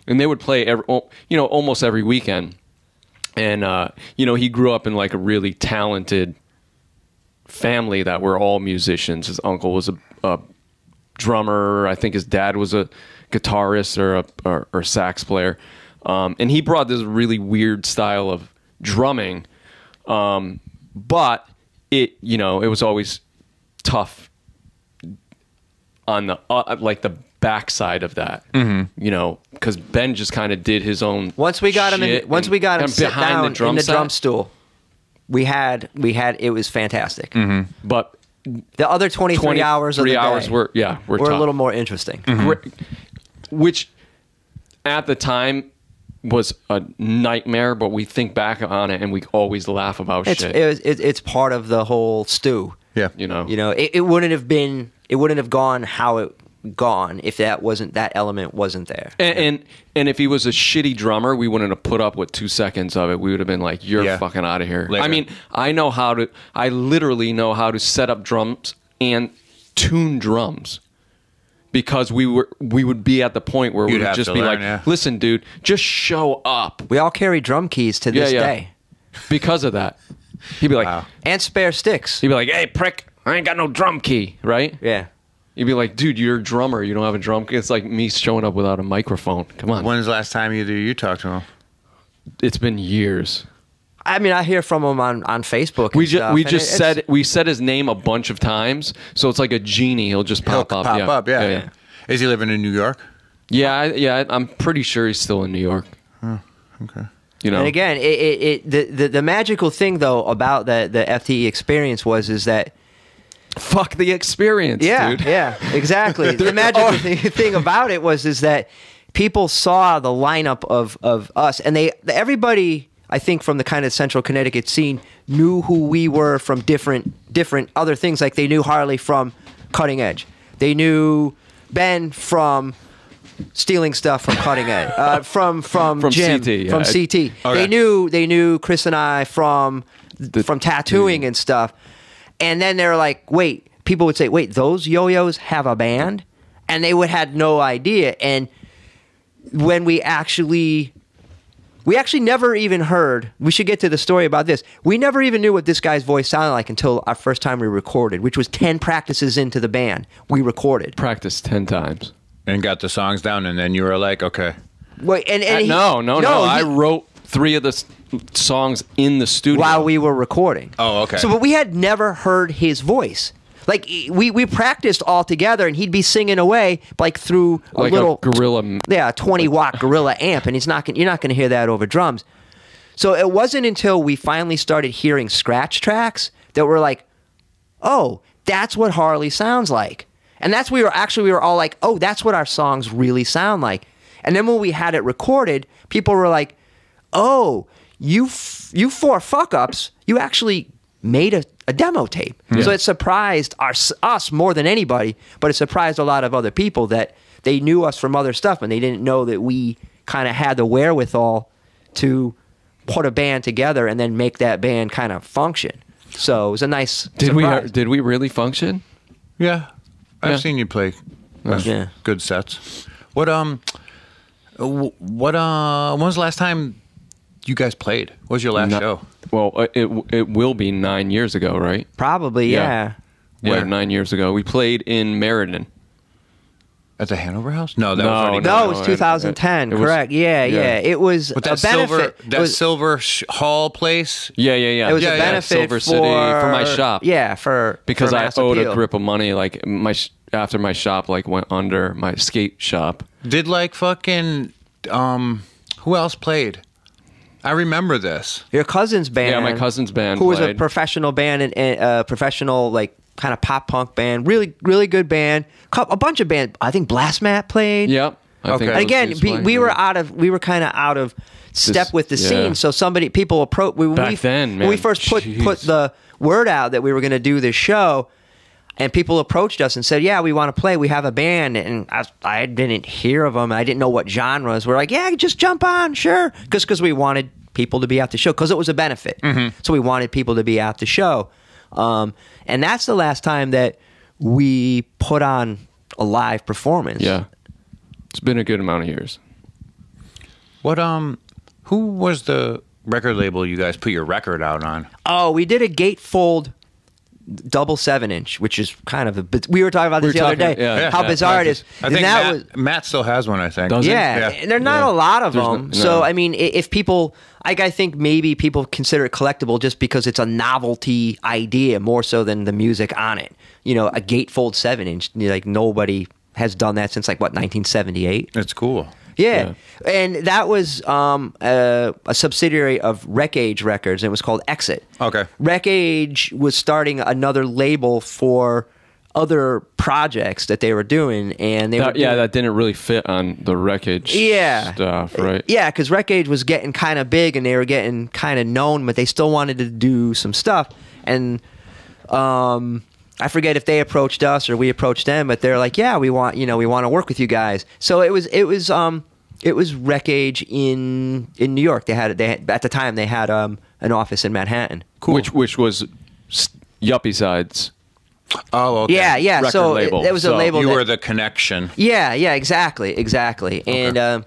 and they would play almost every weekend. And, he grew up in like a really talented family that were all musicians. His uncle was a drummer. I think his dad was a guitarist or sax player. And he brought this really weird style of drumming. But it was always tough on the backside of that. You know, because Ben just kind of did his own. Once we got him sit down in the set. drum stool, we had it was fantastic. But the other 23 hours of the day were a little more interesting. Which at the time was a nightmare, but we think back on it and we always laugh about shit. It's part of the whole stew. Yeah. You know, it wouldn't have gone how it gone if that element wasn't there. And if he was a shitty drummer, we wouldn't have put up with 2 seconds of it. We would have been like, "You're fucking out of here." Later. I mean, I literally know how to set up drums and tune drums. Because we would be at the point where we would just be like, "Listen, dude, just show up." We all carry drum keys to this day. Because of that. He'd be like, Wow. And spare sticks. he'd be like, "Hey, prick, I ain't got no drum key," right? Yeah. You'd be like, "Dude, you're a drummer. You don't have a drum key." It's like me showing up without a microphone. Come on. When's the last time you talked to him? It's been years. I mean, I hear from him on Facebook. We said his name a bunch of times, so it's like a genie. He'll just pop up. Yeah. Is he living in New York? Yeah. I'm pretty sure he's still in New York. Oh, okay. You know, And again, the magical thing though about the FTE experience is that fuck the experience, dude. Yeah, exactly. The magical thing about it is that people saw the lineup of us, and everybody, I think, from the kind of Central Connecticut scene knew who we were from different other things. Like they knew Harley from Cutting Edge. They knew Ben from stealing stuff from Cutting Edge. From Jim, CT. from CT. Okay. They knew Chris and I from tattooing and stuff. And then they're like, wait, people would say, wait, those yo-yos have a band? And they had no idea. And when we actually never even heard, we should get to the story about this. We never even knew what this guy's voice sounded like until our first time we recorded, which was 10 practices into the band. We recorded. Practiced 10 times. And got the songs down, and then you were like, okay. Wait, No. I wrote 3 of the songs in the studio while we were recording. Oh, okay. But we had never heard his voice. Like we practiced all together, and he'd be singing away like through a little gorilla, 20-watt gorilla amp, and you're not going to hear that over drums. So it wasn't until we finally started hearing scratch tracks that we're like, oh, that's what Harley sounds like, and we were all like, oh, that's what our songs really sound like. And then when we had it recorded, people were like, oh, you 4 fuck-ups, you actually made a demo tape. Yeah. So it surprised us more than anybody, but it surprised a lot of other people that they knew us from other stuff, and they didn't know that we kind of had the wherewithal to put a band together and then make that band kind of function. So it was a nice surprise. Did we really function? Yeah. I've seen you play good sets. When was the last time you guys played? What was your last show? Well, it will be 9 years ago, right? Probably, yeah. Yeah, 9 years ago. We played in Meriden. At the Hanover House? No, that No, was already No, it was 2010, it was- correct. Yeah. It was With a that benefit. silver hall place. Yeah. It was a benefit Silver City for my shop. Yeah, Because for I Mass owed Appeal. a grip of money. Like after my shop went under, my skate shop. Did fucking who else played? I remember this. Your cousin's band. Yeah, my cousin's band who was a played. professional band and professional kind of pop punk band. Really, really good band. A bunch of bands. I think Blast Mat played. Yep. I think Okay. that And was again, his we were playing. we were kind of out of step with the yeah. scene. So people approach. Back then, when we man, first put jeez. the word out that we were going to do this show, and people approached us and said, "Yeah, we want to play. We have a band." And I didn't hear of them. I didn't know what genres. We're like, "Yeah, just jump on, sure," because we wanted people to be at the show because it was a benefit. So we wanted people to be at the show, and that's the last time that we put on a live performance. Yeah. It's been a good amount of years. Who was the record label you guys put your record out on? Oh, we did a gatefold double 7-inch, which is kind of we were talking about this the other day. yeah. How bizarre it is. I think And Matt still has one, I think. Does he? yeah, Yeah. and there are not a lot of them. no. So I mean, if people, I think maybe people consider it collectible just because it's a novelty idea more so than the music on it. You know, a gatefold 7-inch, like nobody has done that since like what 1978. It's cool. Yeah. And that was a subsidiary of Rec Age Records, and it was called Exit. Okay. Rec Age was starting another label for other projects that they were doing, and they were doing, that didn't really fit on the wreckage stuff, right? Yeah, because Rec Age was getting kind of big, and they were getting kind of known, but they still wanted to do some stuff. And I forget if they approached us or we approached them, but they're like, "Yeah, we want to work with you guys." So it was Rec Age in New York. They had at the time they had an office in Manhattan. Cool. Which was Yuppie Sides. Oh, okay. Yeah. Record So label. it was a So label. You were the connection. Yeah, exactly. And I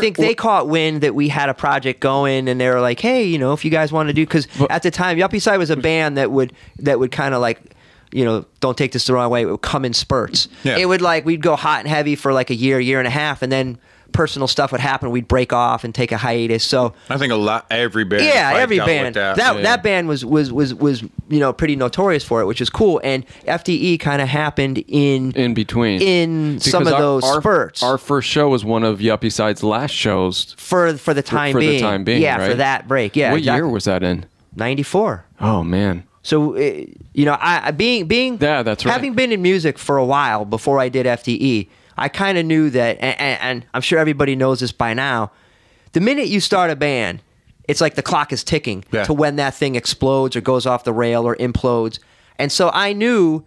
think they caught wind that we had a project going, and they were like, "Hey, if you guys want to do," because at the time, Yuppie Side was a band that would kind of like, don't take this the wrong way, it would come in spurts. Yeah. It would we'd go hot and heavy for like a year and a half, and then personal stuff would happen. We'd break off and take a hiatus. So I think every band. every dealt band. with That band was pretty notorious for it, which is cool. And FDE kind of happened in between some of those spurts. Our first show was one of Yuppie Side's last shows for the time being. For the time being, yeah, right? for that break. Yeah. What year was that in? 94. Oh man. So I being yeah, that's right. Having been in music for a while before I did FDE, I kind of knew that, and I'm sure everybody knows this by now. The minute you start a band, it's like the clock is ticking to when that thing explodes or goes off the rail or implodes. And so I knew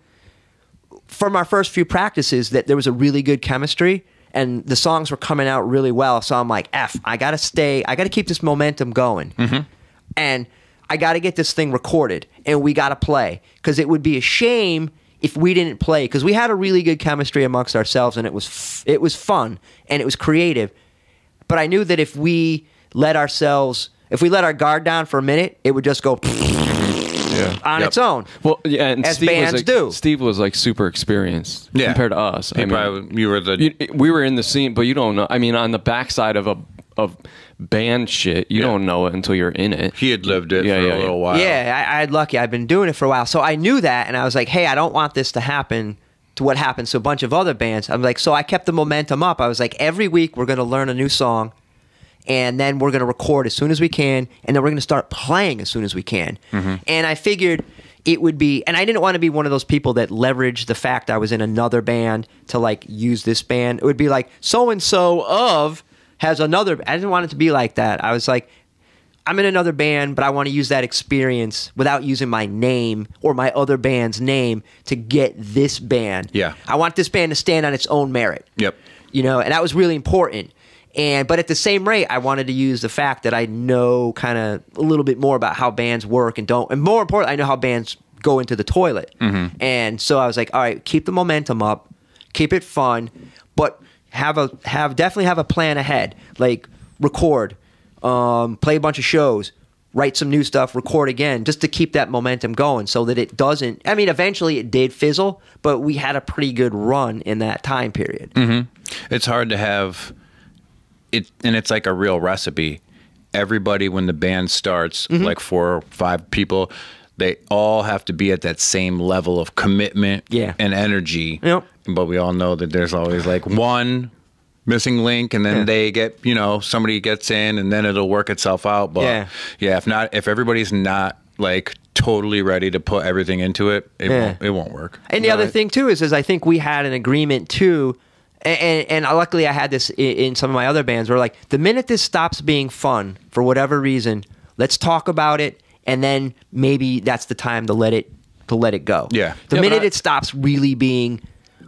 from our first few practices that there was a really good chemistry and the songs were coming out really well. So I'm like, I got to keep this momentum going. Mm-hmm. And I got to get this thing recorded and we got to play, because it would be a shame if we didn't play, because we had a really good chemistry amongst ourselves, and it was fun and it was creative. But I knew that if we let our guard down for a minute, it would just go on its own. Well, yeah, and as Steve bands do. Steve was like super experienced compared to us. We were in the scene, but you don't know. I mean, on the backside of band shit, you don't know it until you're in it. He had lived it for a little while. Yeah, I had lucky. I've been doing it for a while. So I knew that, and I was like, hey, I don't want this to happen to what happens to a bunch of other bands. I'm like, so I kept the momentum up. I was like, every week we're going to learn a new song, and then we're going to record as soon as we can, and then we're going to start playing as soon as we can. Mm-hmm. And I figured it would be, and I didn't want to be one of those people that leveraged the fact I was in another band to like use this band. It would be like, so-and-so has another. I didn't want it to be like that. I was like, I'm in another band, but I want to use that experience without using my name or my other band's name to get this band. Yeah. I want this band to stand on its own merit. Yep. And that was really important. But at the same rate, I wanted to use the fact that I know kind of a little bit more about how bands work and don't. And more importantly, I know how bands go into the toilet. Mm-hmm. And so I was like, all right, keep the momentum up, keep it fun, but definitely have a plan ahead. Like record, play a bunch of shows, write some new stuff, record again, just to keep that momentum going so that it doesn't. I mean, eventually it did fizzle, but we had a pretty good run in that time period. Mm-hmm. It's hard to have it, and it's like a real recipe. Everybody, when the band starts, mm-hmm. like 4 or 5 people, they all have to be at that same level of commitment and energy. Yep. But we all know that there's always like one missing link, and then they get, somebody gets in, and then it'll work itself out. But if everybody's not like totally ready to put everything into it, it won't work. And the other thing too is I think we had an agreement too, and luckily I had this in some of my other bands, where like the minute this stops being fun for whatever reason, let's talk about it, and then maybe that's the time to let it go. Yeah. The minute it stops really being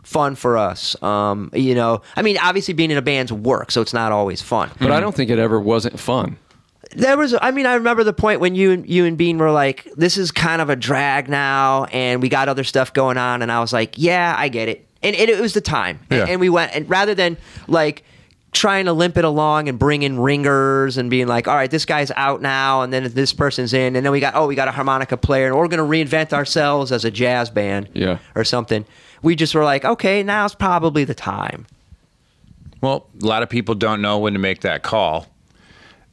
fun for us, I mean, obviously being in a band's work, so it's not always fun. But I don't think it ever wasn't fun. I remember the point when you and Bean were like, this is kind of a drag now, and we got other stuff going on, and I was like, yeah, I get it. And it was the time. Yeah. And we went, and rather than like trying to limp it along and bring in ringers and being like, all right, this guy's out now, and then this person's in, and then we got a harmonica player, and we're going to reinvent ourselves as a jazz band or something. We just were like, okay, now's probably the time. Well, a lot of people don't know when to make that call.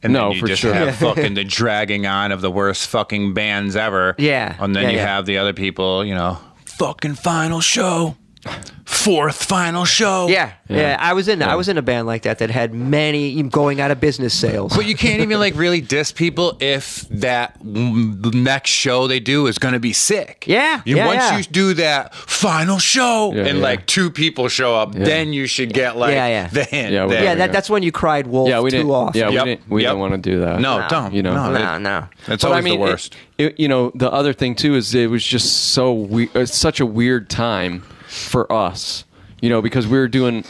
And then you just have fucking the dragging on of the worst fucking bands ever. Yeah. And then you have the other people, fucking final show. fourth final show. Yeah. I was in a band like that had many going out of business sales. But you can't even like really diss people if that next show they do is going to be sick. Once you do that final show and like 2 people show up, then you should get like the hint. That's when you cried wolf too often. Yeah, we didn't want to do that. No, don't. You know, no. That's always the worst. You know, the other thing too is it was just such a weird time for us. You know, because we were doing.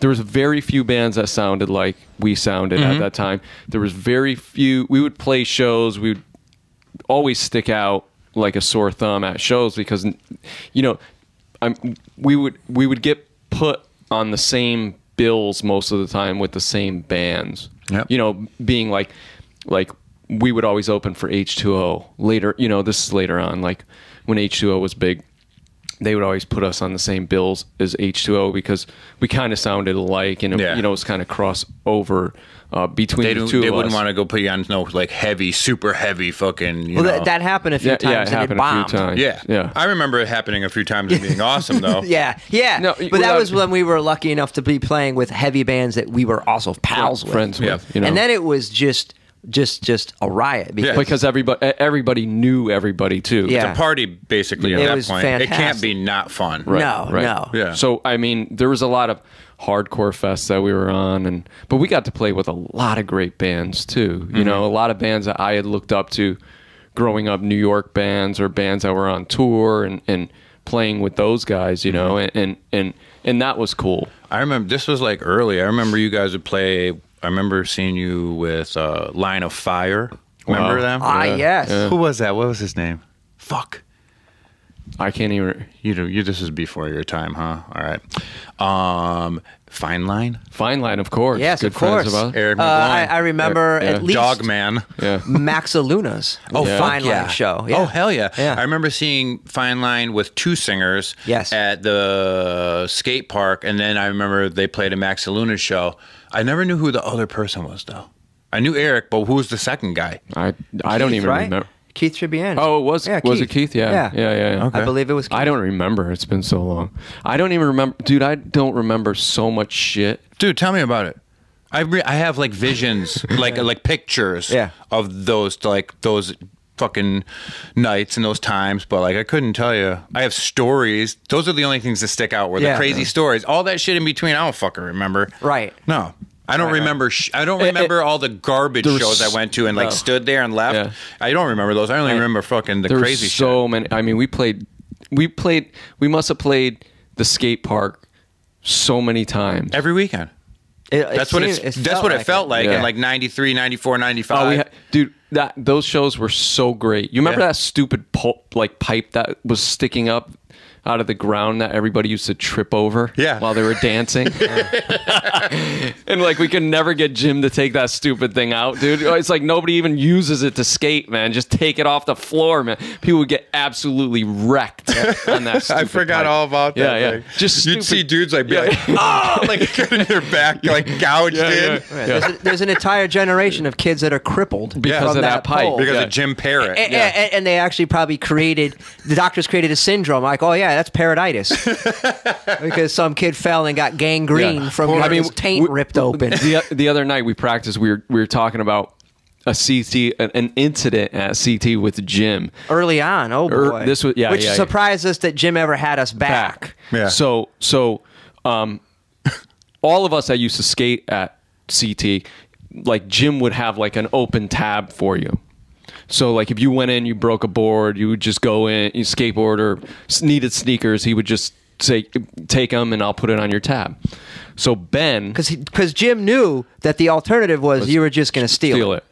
There was very few bands that sounded like we sounded at that time. There was very few. We would play shows. We would always stick out like a sore thumb at shows because, you know, we would get put on the same bills most of the time with the same bands. Yep. You know, being like we would always open for H2O later. You know, this is later on, like when H2O was big. They would always put us on the same bills as H2O because we kind of sounded alike, and you know, it was kind of crossover between the two of us. They wouldn't want to go put you on like heavy, super heavy fucking. You know. That happened a few times, and it bombed. A few times. Yeah. I remember it happening a few times and being awesome though. No, but that was when we were lucky enough to be playing with heavy bands that we were also pals with, friends with. You know? And then it was just a riot because everybody knew everybody too. It's a party basically at that point. Fantastic. It can't be not fun. No. Yeah. So I mean, there was a lot of hardcore fests that we were on, but we got to play with a lot of great bands too. You know, a lot of bands that I had looked up to growing up, New York bands or bands that were on tour and playing with those guys. You know, and that was cool. I remember this was like early. I remember you guys would play. I remember seeing you with Line of Fire. Remember them? Yes. Who was that? What was his name? Fuck. I can't even. You. This is before your time, huh? All right. Fine Line. Fine Line, of course. Yes, good of course. Friends of ours. Eric McLean. I remember at least Dogman. Max Aluna's Fine Line show. Oh, hell yeah. I remember seeing Fine Line with 2 singers at the skate park, and then I remember they played a Max Aluna's show. I never knew who the other person was, though. I knew Eric, but who was the second guy? I don't even remember. Keith Tribbiani. Oh, it was? Yeah, was it Keith? Yeah. Okay. I believe it was Keith. I don't remember. It's been so long. I don't even remember. Dude, I don't remember so much shit. Dude, tell me about it. I have like visions, like pictures of those fucking nights and those times, but like I couldn't tell you. I have stories. Those are the only things that stick out were the crazy stories. All that shit in between, I don't fucking remember. Right. No. I don't remember. I don't remember all the garbage shows I went to and like stood there and left. Yeah. I don't remember those. I only remember fucking the crazy shit. So many. I mean, we must have played the skate park so many times. Every weekend. That's what it felt like in like 93, 94, 95. Dude, those shows were so great. You remember that stupid pipe that was sticking up out of the ground that everybody used to trip over while they were dancing? And like we could never get Jim to take that stupid thing out, dude. It's like nobody even uses it to skate, man. Just take it off the floor, man. People would get absolutely wrecked on that stupid I forgot pipe. all about that. Yeah. Just you'd see dudes like be like, oh, like getting their back like gouged in. There's an entire generation of kids that are crippled because of that pipe. pole. Because of Jim Parrott. And they actually probably the doctors created a syndrome like, oh yeah, that's peritonitis. Because some kid fell and got gangrene from having his taint ripped open. The other night we practiced, we were talking about a CT, an incident at CT with Jim. Early on, oh boy. Which surprised us that Jim ever had us back. Yeah. So all of us that used to skate at CT, like Jim would have like an open tab for you. So like if you went in, you broke a board, you would just go in, you skateboard or needed sneakers, he would just say, take them and I'll put it on your tab. So Ben... Because Jim knew that the alternative was you were just going to steal it.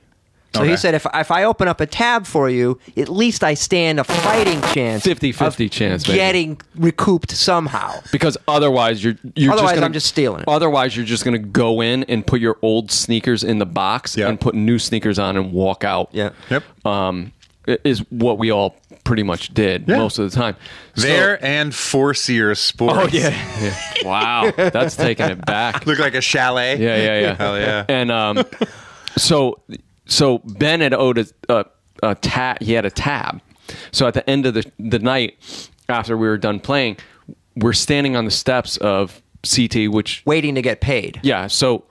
So he said, if I open up a tab for you, at least I stand a fighting chance. 50-50 chance, maybe. Getting recouped somehow. Because otherwise, I'm just stealing it. Otherwise, you're just going to go in and put your old sneakers in the box and put new sneakers on and walk out. Yeah. Yep. Is what we all pretty much did most of the time. And 4 Sears Sports. Oh, yeah. Wow. That's taking it back. Look like a chalet. Yeah. Hell yeah. And so Ben had owed a tab. He had a tab. So at the end of the night, after we were done playing, we're standing on the steps of CT, which Waiting to get paid. yeah, so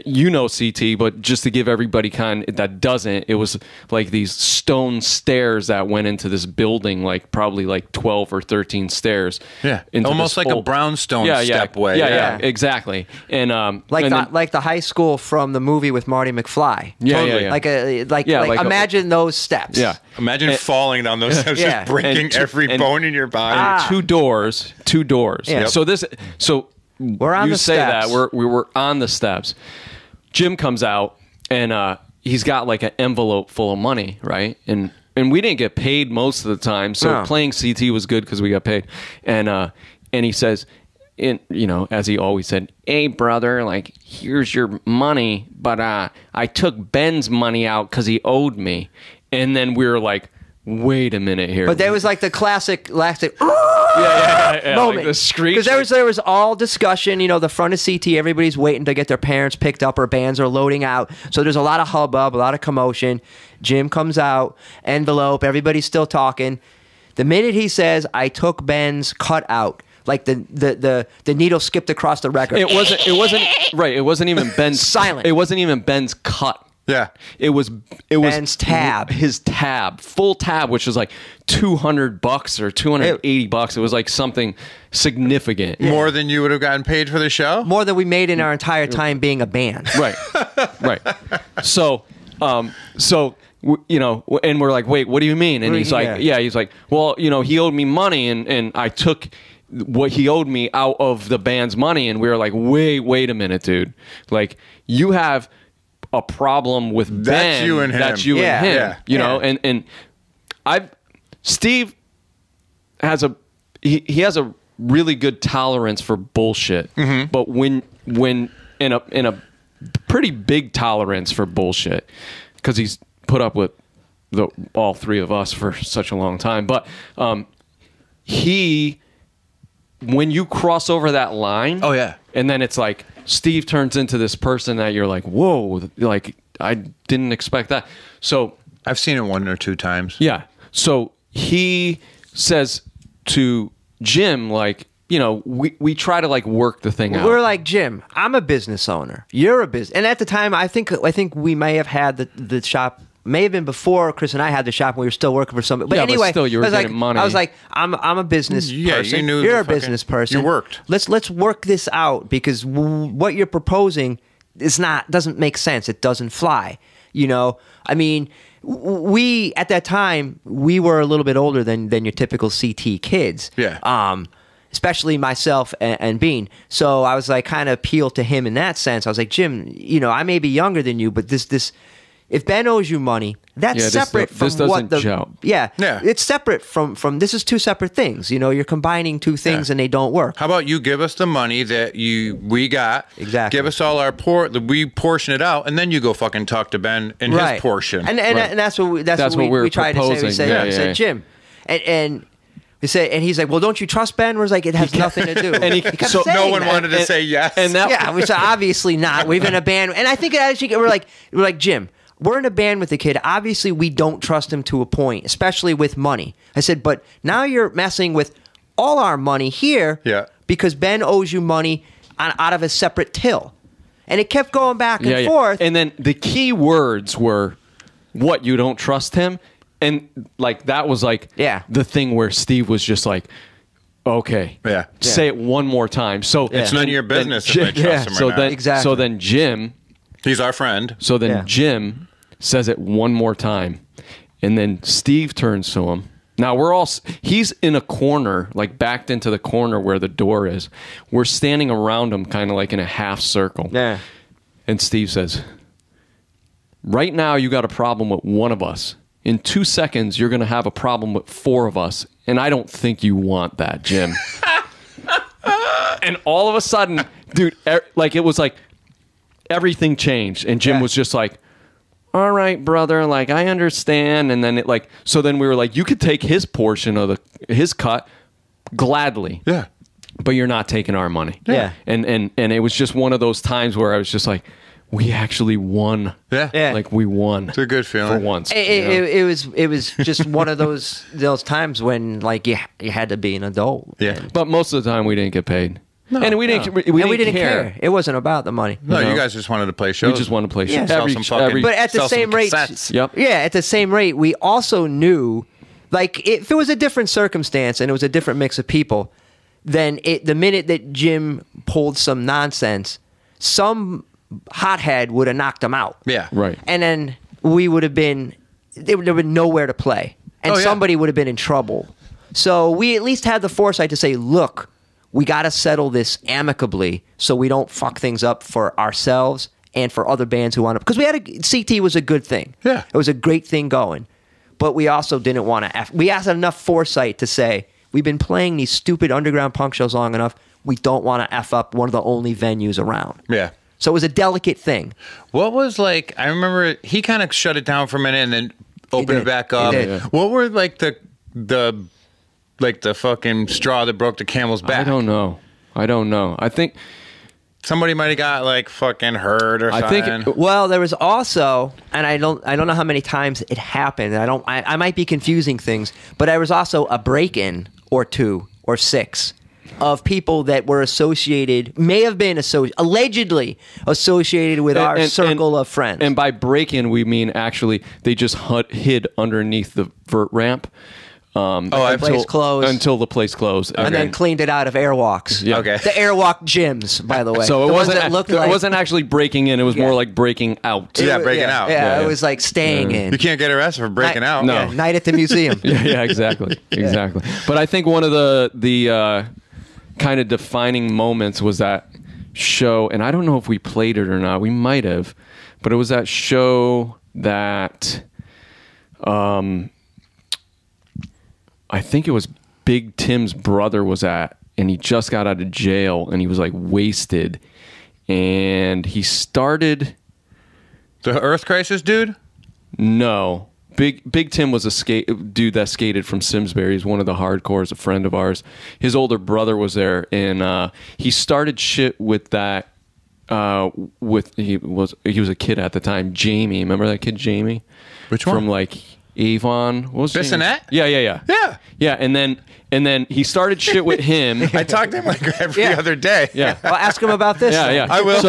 you know CT, but just to give everybody that doesn't, it was like these stone stairs that went into this building, like probably like 12 or 13 stairs. Yeah, into almost this like a brownstone stepway. Yeah, exactly. And Like the high school from the movie with Marty McFly. Yeah, Totally. yeah. Imagine those steps. yeah. Imagine falling down those steps, Yeah. just breaking every bone in your body. Two doors. Yeah. So We're on you the say steps. that we were on the steps. Jim comes out and he's got like an envelope full of money, right? And we didn't get paid most of the time, so No. playing CT was good because we got paid. And he says, as he always said, "Hey brother, like here's your money, but I took Ben's money out because he owed me." And then we were like, "Wait a minute here." But there was like the classic yeah, moment. like the screech. Because there was all discussion, the front of CT, everybody's waiting to get their parents picked up or bands are loading out. So there's a lot of hubbub, a lot of commotion. Jim comes out, envelope, everybody's still talking. The minute he says, "I took Ben's cut out," like the needle skipped across the record. It wasn't right. It wasn't even Ben's Silent. It wasn't even Ben's cut. Yeah. It was Ben's tab. His tab, full tab, which was like $200 or $280. It was like something significant. More than you would have gotten paid for the show? More than we made in our entire time being a band. Right. Right. So, and we're like, "Wait, what do you mean?" And he's like, he's like, "Well, he owed me money and I took what he owed me out of the band's money." And we were like, wait a minute, dude. Like, you have a problem with Ben. That's you and him. That's you Yeah. and him. Yeah. And Steve has he has a really good tolerance for bullshit. Mm-hmm. But when in a pretty big tolerance for bullshit, because he's put up with all three of us for such a long time. But when you cross over that line, Oh, yeah. and then it's like Steve turns into this person that you're like, whoa, like I didn't expect that. So I've seen it 1 or 2 times. yeah, so he says to Jim, like, we try to like work the thing out. We're like, "Jim, I'm a business owner. You're a business." And at the time, I think we may have had the shop. May have been before Chris and I had the shop and we were still working for somebody. But Yeah, but anyway, still, you were I was getting like, money. I was like, I'm a business Yeah, person. you knew You're a the fucking- business person. you worked. Let's work this out because what you're proposing doesn't make sense. It doesn't fly. I mean, we at that time we were a little bit older than your typical CT kids. Yeah. Especially myself and Bean. So I was like kind of appealed to him in that sense. I was like, "Jim, I may be younger than you, but this if Ben owes you money, that's Yeah, separate from this what doesn't gel. Yeah. Yeah. It's separate from this is two separate things. You're combining two things Yeah. and they don't work. How about you give us the money that we got? Exactly. Give us all our we portion it out, and then you go fucking talk to Ben and his portion. And that's what That's what we tried to say. We proposing. said, Yeah, we said, yeah. "Jim," and we said, and he's like, "Well, don't you trust Ben?" We're like, "It has nothing to do." And he kept so saying no one that. wanted to say yes. and that Yeah, we said obviously not. We've been a band, and I think it actually we're like, "Jim, we're in a band with the kid. Obviously, we don't trust him to a point, especially with money." I said, "But now you're messing with all our money here, Yeah. because Ben owes you money out of a separate till," and it kept going back and forth. And then the key words were, "What, you don't trust him?" And like that was like Yeah. the thing where Steve was just like, "Okay, Yeah. say it one more time." So It's none of your business if I trust him or so not. then Exactly. so then Jim He's our friend. So then Yeah. Jim says it one more time, and then Steve turns to him. Now he's in a corner, like backed into the corner where the door is. We're standing around him kind of like in a half circle. Yeah. And Steve says, "Right now you got a problem with one of us. In 2 seconds you're going to have a problem with 4 of us, and I don't think you want that, Jim." And all of a sudden, dude, like it was like everything changed, and Jim Yeah. was just like, "All right, brother, like I understand." And then so then we were like, "You could take his portion of his cut gladly." Yeah. But you're not taking our money. Yeah. And it was just one of those times where I was just like, we actually won. Yeah. Yeah. Like we won. It's a good feeling. For once. It was just one of those times when like you had to be an adult. Yeah. But most of the time we didn't get paid. And we didn't. We didn't care. It wasn't about the money. No, You know? you guys just wanted to play shows. We just wanted to play Yeah. shows. Sell some fucking- But at the sell some same rate, cassettes. Yep. yeah, at the same rate, we also knew, like, if it was a different circumstance and it was a different mix of people, then the minute that Jim pulled some nonsense, some hothead would have knocked him out. Yeah. Right. And then we would have been, there would have been nowhere to play. And Oh, yeah. somebody would have been in trouble. So we at least had the foresight to say, look, we got to settle this amicably so we don't fuck things up for ourselves and for other bands who want to. Because CT was a good thing. Yeah. It was a great thing going. But we also didn't want to. We had enough foresight to say, we've been playing these stupid underground punk shows long enough. We don't want to F up one of the only venues around. Yeah. So it was a delicate thing. What was like? I remember he kind of shut it down for a minute and then opened did. it back He up. did. Yeah. What were like the fucking straw that broke the camel's back? I don't know. I think Somebody might have got like fucking hurt or I think something. Well, there was also, and I don't know how many times it happened. I might be confusing things, but there was also a break-in or 2 or 6 of people that were may have been allegedly associated with our circle of friends. And by break-in, we mean actually they just hid underneath the vert ramp. the place closed. Until the place closed. and then cleaned it out of airwalks. Yeah. Okay. The airwalk gyms, by the way. So it The ones wasn't. that looked It like, wasn't actually breaking in. It was more like breaking out. Yeah, breaking out. Yeah, Yeah. it was like staying in. You can't get arrested for breaking out. No. Yeah, night at the museum. Yeah, exactly, exactly. But I think one of the kind of defining moments was that show, and I don't know if we played it or not. We might have, but it was that show that, I think it was Big Tim's brother was at, and he just got out of jail, and he was like wasted, and he started. The Earth Crisis dude? No. Big Tim was a dude that skated from Simsbury. He's one of the hardcores, a friend of ours. His older brother was there, and he started shit with that. He was a kid at the time. Jamie, remember that kid Jamie? Which one? From like Avon. What was his name? Bissonnette? Yeah. Yeah, and then he started shit with him. I talk to him like every other day. Yeah. Well, ask him about this. Yeah, then. yeah. I will.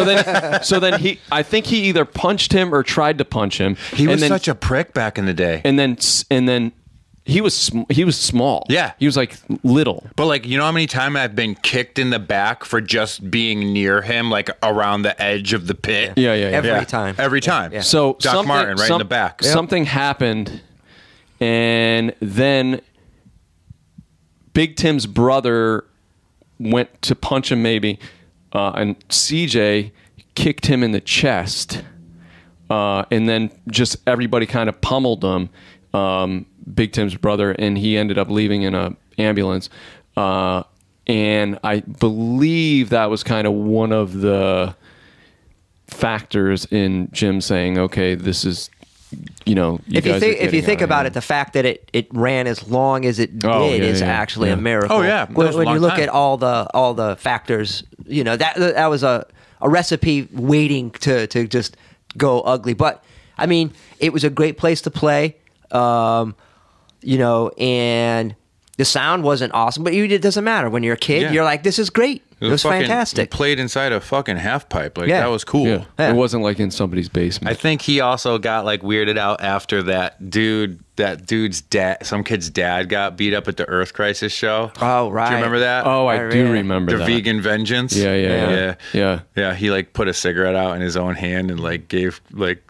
So then I think he either punched him or tried to punch him. He was and then, such a prick back in the day. and then he was small. Yeah. He was like little. But like, you know how many times I've been kicked in the back for just being near him, like around the edge of the pit? Yeah. Every time. Every time. Yeah. So Doc Martin right in the back. Something happened, and then Big Tim's brother went to punch him maybe, and CJ kicked him in the chest, and then just everybody kind of pummeled him, Big Tim's brother, and he ended up leaving in an ambulance. And I believe that was kind of one of the factors in Jim saying, okay, this is, If you think about it, the fact that it ran as long as it did is actually a miracle. Oh, yeah. That was a When you long look time. at all the factors, that was a recipe waiting to just go ugly. But I mean, it was a great place to play, and the sound wasn't awesome, but it doesn't matter. When you're a kid, Yeah. you're like, this is great. It was fucking- fantastic. We played inside a fucking half pipe. Like, Yeah. that was cool. Yeah. Yeah. It wasn't like in somebody's basement. I think he also got like weirded out after that dude's dad, some kid's dad got beat up at the Earth Crisis show. Oh, right. Do you remember that? Oh, I I do read- remember The that. vegan vengeance. Yeah. Yeah, he like put a cigarette out in his own hand and like gave like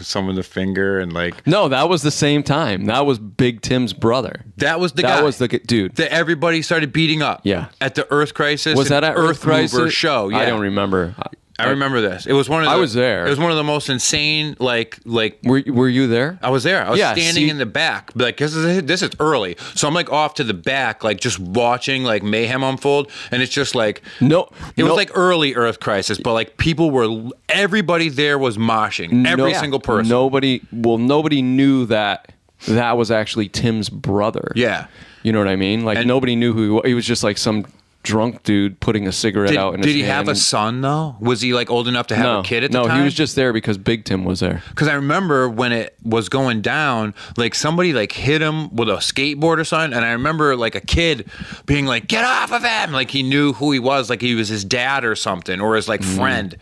someone the finger and like No, that was the same time. That was Big Tim's brother. that was the That guy. was the dude. that everybody started beating up. Yeah. At the Earth Crisis. Was that and at Earth Crisis Mover show? Yeah. I don't remember. I remember this. It was one of the, I was there. It was one of the most insane like Were you there? I was there. I was Yeah, standing see- in the back, like, because this is early, so I'm like off to the back, like just watching like mayhem unfold, and it's just like No, it was no. like early Earth Crisis, but like everybody there was moshing, every No- single person. Nobody knew that was actually Tim's brother. Yeah. You know what I mean? Like And- nobody knew who he was. He was just like some drunk dude putting a cigarette out in his hand. Did he have a son though? Was he like old enough to have a kid at the time? No, he was just there because Big Tim was there. Because I remember when it was going down, like somebody like hit him with a skateboard or something, and I remember like a kid being like, "Get off of him!" Like he knew who he was, like he was his dad or something, or his like friend.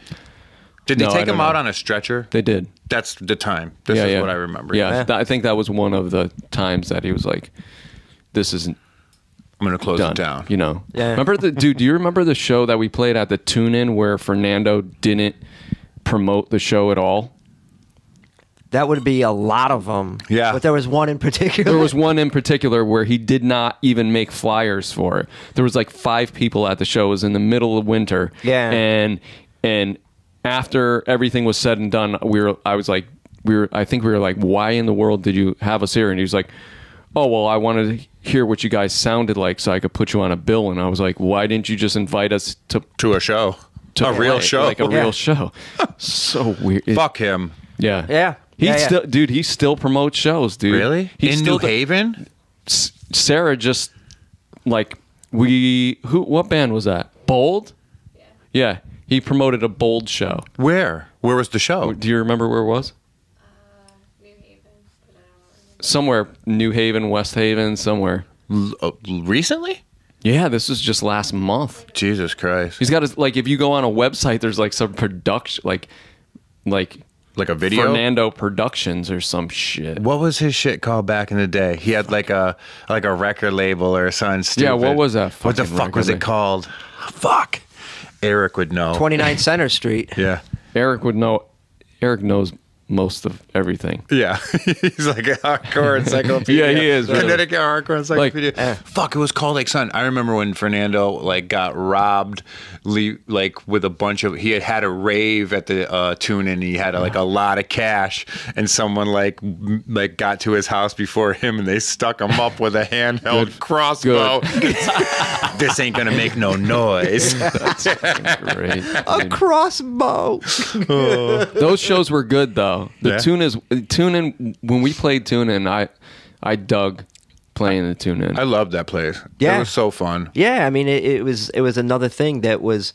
Did they take him out on a stretcher? They did. That's the time. This is what I remember. Yeah, I think that was one of the times that he was like, "This isn't." I'm going to close it down. You know. Yeah. Remember do you remember the show that we played at the Tune-In where Fernando didn't promote the show at all? That would be a lot of them. Yeah. But there was one in particular. There was one in particular where he did not even make flyers for it. There was like 5 people at the show. It was in the middle of winter. Yeah. And after everything was said and done, I think we were like, why in the world did you have us here? And he was like, oh, well, I wanted to hear what you guys sounded like so I could put you on a bill. And I was like, why didn't you just invite us to a show? To a real show. Like a real show. So weird. Fuck him. Yeah. Yeah. He still promotes shows, dude. Really? In New Haven? Sarah just like what band was that? Bold? Yeah. He promoted a Bold show. Where was the show? Do you remember where it was? New Haven, but I don't remember. Somewhere, New Haven, West Haven, somewhere. Recently? Yeah, this was just last month. Jesus Christ. He's got his, like, if you go on a website, there's like some production, like a video? Fernando Productions or some shit. What was his shit called back in the day? He had like a record label or something stupid. Yeah, what was that? What the fuck was it called? Fuck. Eric would know. 29 Center Street. Yeah. Eric would know. Eric knows most of everything. Yeah. He's like a hardcore encyclopedia. Yeah, he is, really. Connecticut hardcore encyclopedia. Like, fuck, it was called like something. I remember when Fernando like got robbed like with a bunch of, he had a rave at the Tune-In. He had like a lot of cash, and someone like got to his house before him, and they stuck him up with a handheld crossbow. This ain't gonna make no noise. That's fucking great. A crossbow. Those shows were good though. The Tune-In, when we played Tune-In, I dug playing the Tune-In. I loved that place. Yeah. It was so fun. Yeah, I mean, it was another thing that was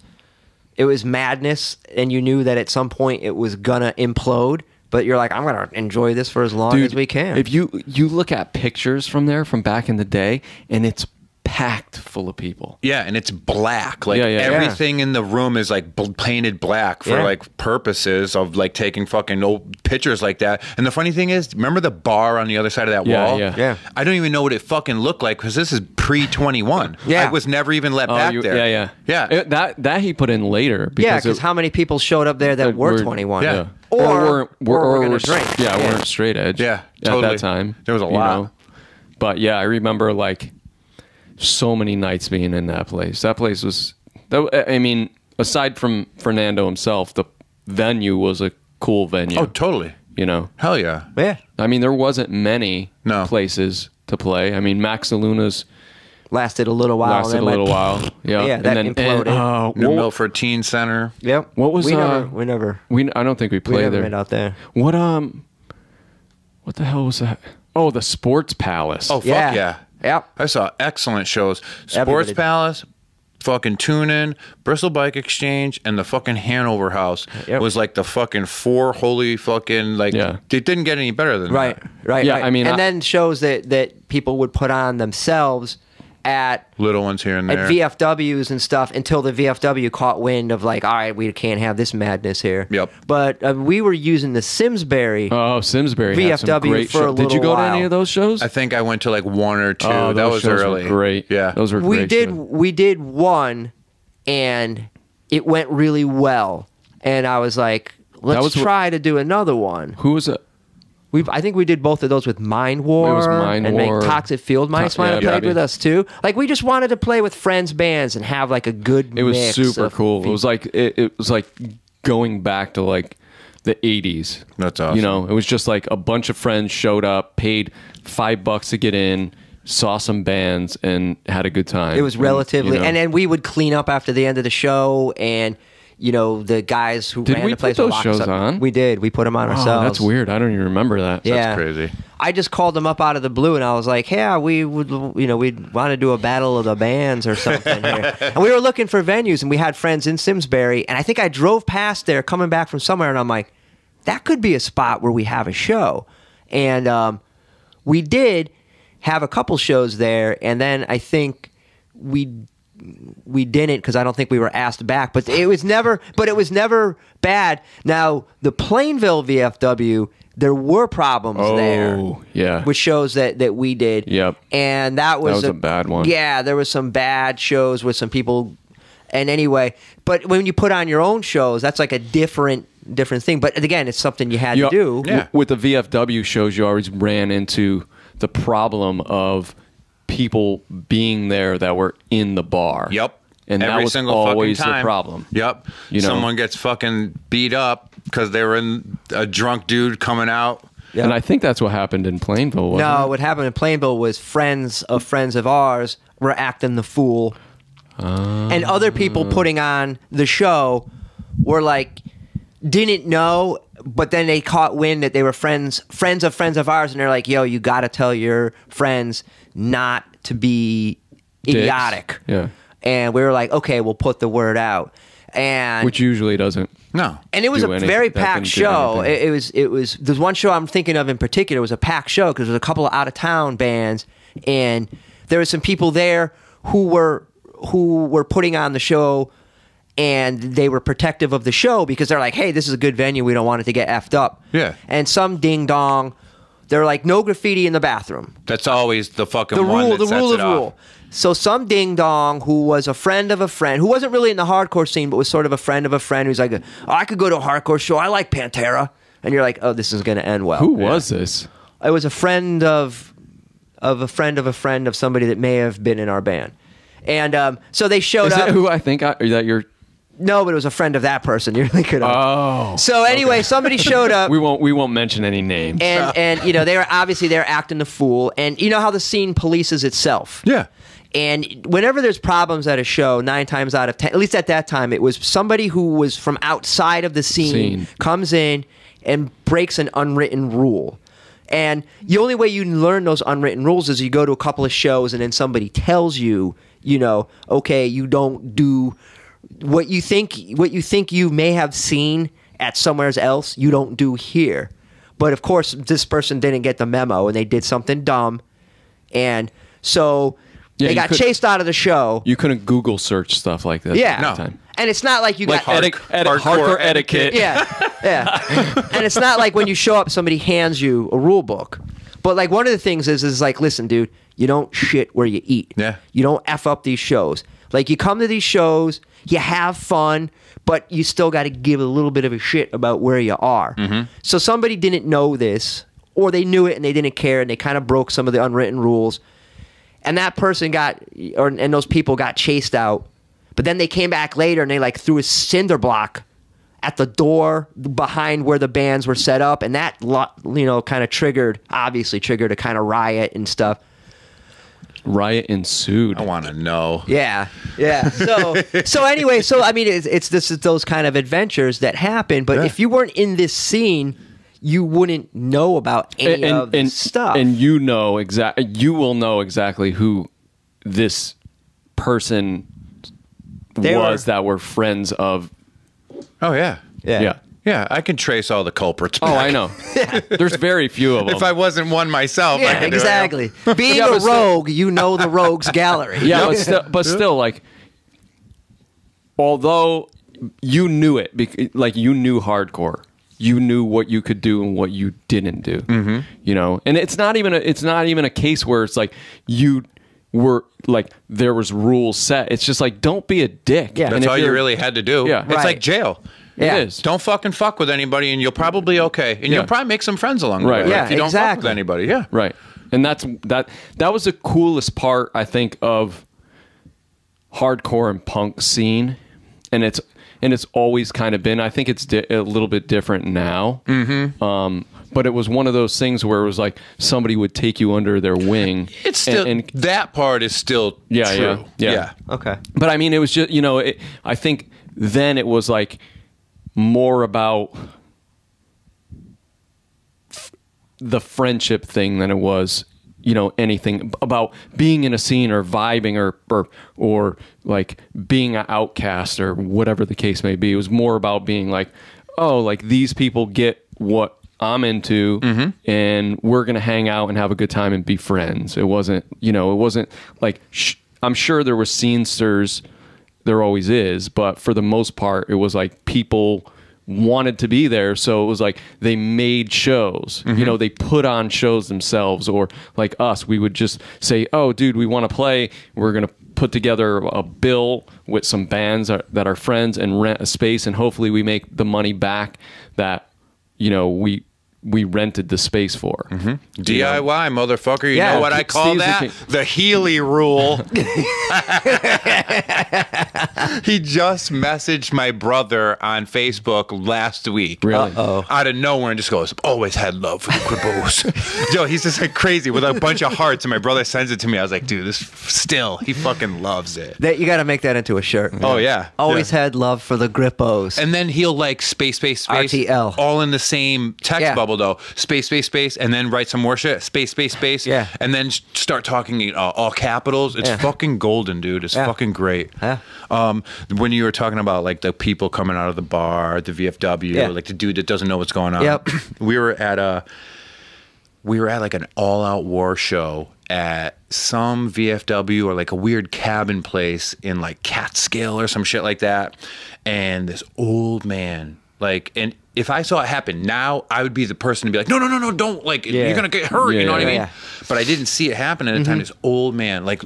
madness, and you knew that at some point it was gonna implode. But you're like, I'm gonna enjoy this for as long as we can. If you look at pictures from there from back in the day, and it's packed full of people. Yeah, and it's black. Like everything in the room is like painted black for like purposes of like taking fucking old pictures like that. And the funny thing is, remember the bar on the other side of that wall? Yeah. I don't even know what it fucking looked like because this is pre-21. Yeah. I was never even let back there. Yeah. That he put in later. Because how many people showed up there that were 21? Yeah. Or were going to drink. Yeah, weren't straight edge. Yeah, at that time. There was a lot. But yeah, I remember like so many nights being in that place. That place was, I mean, aside from Fernando himself, the venue was a cool venue. Oh, totally. You know? Hell yeah. Yeah. I mean, there wasn't many places to play. I mean, Max Luna's lasted a little while. Yeah. Yeah, that imploded. New Milford Teen Center. Yep. What was we never I don't think we played there. Made out there. What the hell was that? Oh, the Sports Palace. Oh, fuck yeah. Yep. I saw excellent shows. Sports Everybody. Palace, fucking Tune-In, Bristol Bike Exchange, and the fucking Hanover House was like the fucking 4 holy fucking, like, it didn't get any better than that. Right. Yeah, I mean, and then shows that people would put on themselves at little ones here and there. At VFWs and stuff until the VFW caught wind of like, all right, we can't have this madness here. Yep. But we were using the Simsbury. Oh, Simsbury had some VFW great for a shows. Did you little go to while. any of those shows? I think I went to like 1 or 2. Oh, that those was shows early. Were great. Yeah. Those were great. We did one, and it went really well. And I was like, let's try to do another one. Who was it? I think we did both of those with Mind War. It was Mind and War. Toxic Field Mice might have played with us too. Like we just wanted to play with friends' bands and have like a good. It was mix super cool. It was like it was like going back to like the 80s. That's awesome. You know, it was just like a bunch of friends showed up, paid $5 to get in, saw some bands, and had a good time. It was relatively, and then we would clean up after the end of the show, and the guys who Did ran we the place put would those lock us shows up. on? We did. We put them on Oh, ourselves. that's weird. I don't even remember that. Yeah. That's crazy. I just called them up out of the blue, and I was like, "Yeah, we would, we'd want to do a battle of the bands or something here." And we were looking for venues, and we had friends in Simsbury, and I think I drove past there coming back from somewhere, and I'm like, "That could be a spot where we have a show." And we did have a couple shows there, and then I think we didn't because I don't think we were asked back. But it was never bad. Now the Plainville VFW. There were problems there. Yeah. With shows that we did. Yep. And that was a bad one. Yeah, there was some bad shows with some people. And anyway, but when you put on your own shows, that's like a different thing. But again, it's something you had to do. Yeah. With the VFW shows, you always ran into the problem of people being there that were in the bar. Yep. And every that was single always fucking time. the problem. Yep. Someone gets fucking beat up because they were in a drunk dude coming out. Yeah. And I think that's what happened in Plainville, wasn't No, it? what happened in Plainville was friends of ours were acting the fool. And other people putting on the show were like, didn't know, but then they caught wind that they were friends of ours, and they're like, yo, you got to tell your friends not to be idiotic. Yeah. And we were like, okay, we'll put the word out. And Which usually doesn't. No. and it was do a anything. very That packed didn't do show. anything. It was there's one show I'm thinking of in particular. It was a packed show because there was a couple of out of town bands, and there were some people there who were putting on the show, and they were protective of the show because they're like, hey, this is a good venue. We don't want it to get effed up. Yeah. And some ding dong, they're like, no graffiti in the bathroom. That's always the fucking The one rule, that the sets rule it of off. rule. So some ding dong who was a friend of a friend, who wasn't really in the hardcore scene, but was sort of a friend of a friend, who's like, oh, I could go to a hardcore show. I like Pantera. And you're like, oh, this is going to end well. Who was this? It was a friend of a friend of a friend of somebody that may have been in our band. And so they showed Is up. that who I think that you're... No, but it was a friend of that person. You're thinking of. Oh. So anyway, somebody showed up. We won't mention any names. And they were acting the fool. And you know how the scene polices itself. Yeah. And whenever there's problems at a show, 9 times out of 10, at least at that time, it was somebody who was from outside of the scene. Comes in and breaks an unwritten rule. And the only way you learn those unwritten rules is you go to a couple of shows and then somebody tells you, okay, you don't do what you think you may have seen at somewhere else, you don't do here. But of course, this person didn't get the memo and they did something dumb. And so they got chased out of the show. You couldn't Google search stuff like this Yeah. at No. the time. And it's not like you Like got hardcore etiquette. Yeah. And it's not like when you show up, somebody hands you a rule book. But like one of the things is like, listen, dude, you don't shit where you eat. Yeah. You don't F up these shows. Like you come to these shows, you have fun, but you still got to give a little bit of a shit about where you are. Mm-hmm. So somebody didn't know this, or they knew it and they didn't care, and they kind of broke some of the unwritten rules. And that person and those people got chased out. But then they came back later and they like threw a cinder block at the door behind where the bands were set up, and that kind of triggered a kind of riot and stuff. Riot ensued. I want to know. Yeah. So anyway, I mean, it's those kind of adventures that happen. But if you weren't in this scene, you wouldn't know about any of this stuff. And you will know exactly who this person that were friends of. Oh, yeah. Yeah. Yeah, I can trace all the culprits back. Oh, I know. There's very few of them. If I wasn't one myself, I Yeah, could exactly. Being Yeah, a but still- rogue, you know the rogues gallery. Yeah, but still, like, although you knew it, like you knew hardcore, you knew what you could do and what you didn't do. Mm-hmm. And it's not even a case where it's like you were like there was rules set. It's just like don't be a dick. Yeah. That's all you really had to do. Yeah. It's Right. like jail. Yeah. It is. Don't fucking fuck with anybody, and you'll probably be okay. And you'll probably make some friends along the Right. way. Yeah, if you don't fuck exactly. with anybody. Yeah. Right. And that was the coolest part, I think, of hardcore and punk scene. And it's always kind of been. I think it's a little bit different now. Mm-hmm. But it was one of those things where it was like somebody would take you under their wing. It's still that part is still true. Yeah. Okay. But I mean, it was just I think then it was like more about the friendship thing than it was, you know, anything about being in a scene or vibing or like being an outcast or whatever the case may be. It was more about being like, oh, like these people get what I'm into, and we're gonna hang out and have a good time and be friends. It wasn't, you know, it wasn't like I'm sure there were scenesters, there always is, but for the most part, it was like people wanted to be there, so it was like they made shows. You know, they put on shows themselves, or like us, we would just say, oh dude, we want to play, we're gonna put together a bill with some bands that are friends and rent a space, and hopefully we make the money back that, you know, we rented the space for. DIY, motherfucker. You Yeah, know what I call Steve's that? The Healy rule. He just messaged my brother on Facebook last week. Really? Out of nowhere, and just goes, always had love for the Crippos. Yo, he's just like crazy with a bunch of hearts, and my brother sends it to me. I was like, dude, this still, he fucking loves it. You got to make that into a shirt. Oh, yeah. Always had love for the Grippos. And then he'll like space, RTL. all in the same text bubble though. Space, and then write some more shit. Space. Yeah. And then start talking all capitals. It's fucking golden, dude. It's fucking great. Yeah. When you were talking about like the people coming out of the bar, the VFW, like the dude that doesn't know what's going on. Yep. We were at like an all-out war show at some VFW or like a weird cabin place in like Catskill or some shit like that. And this old man, like, and if I saw it happen now, I would be the person to be like, no, don't, like, you're gonna get hurt, you know what I mean? Yeah. But I didn't see it happen at the time. This old man, like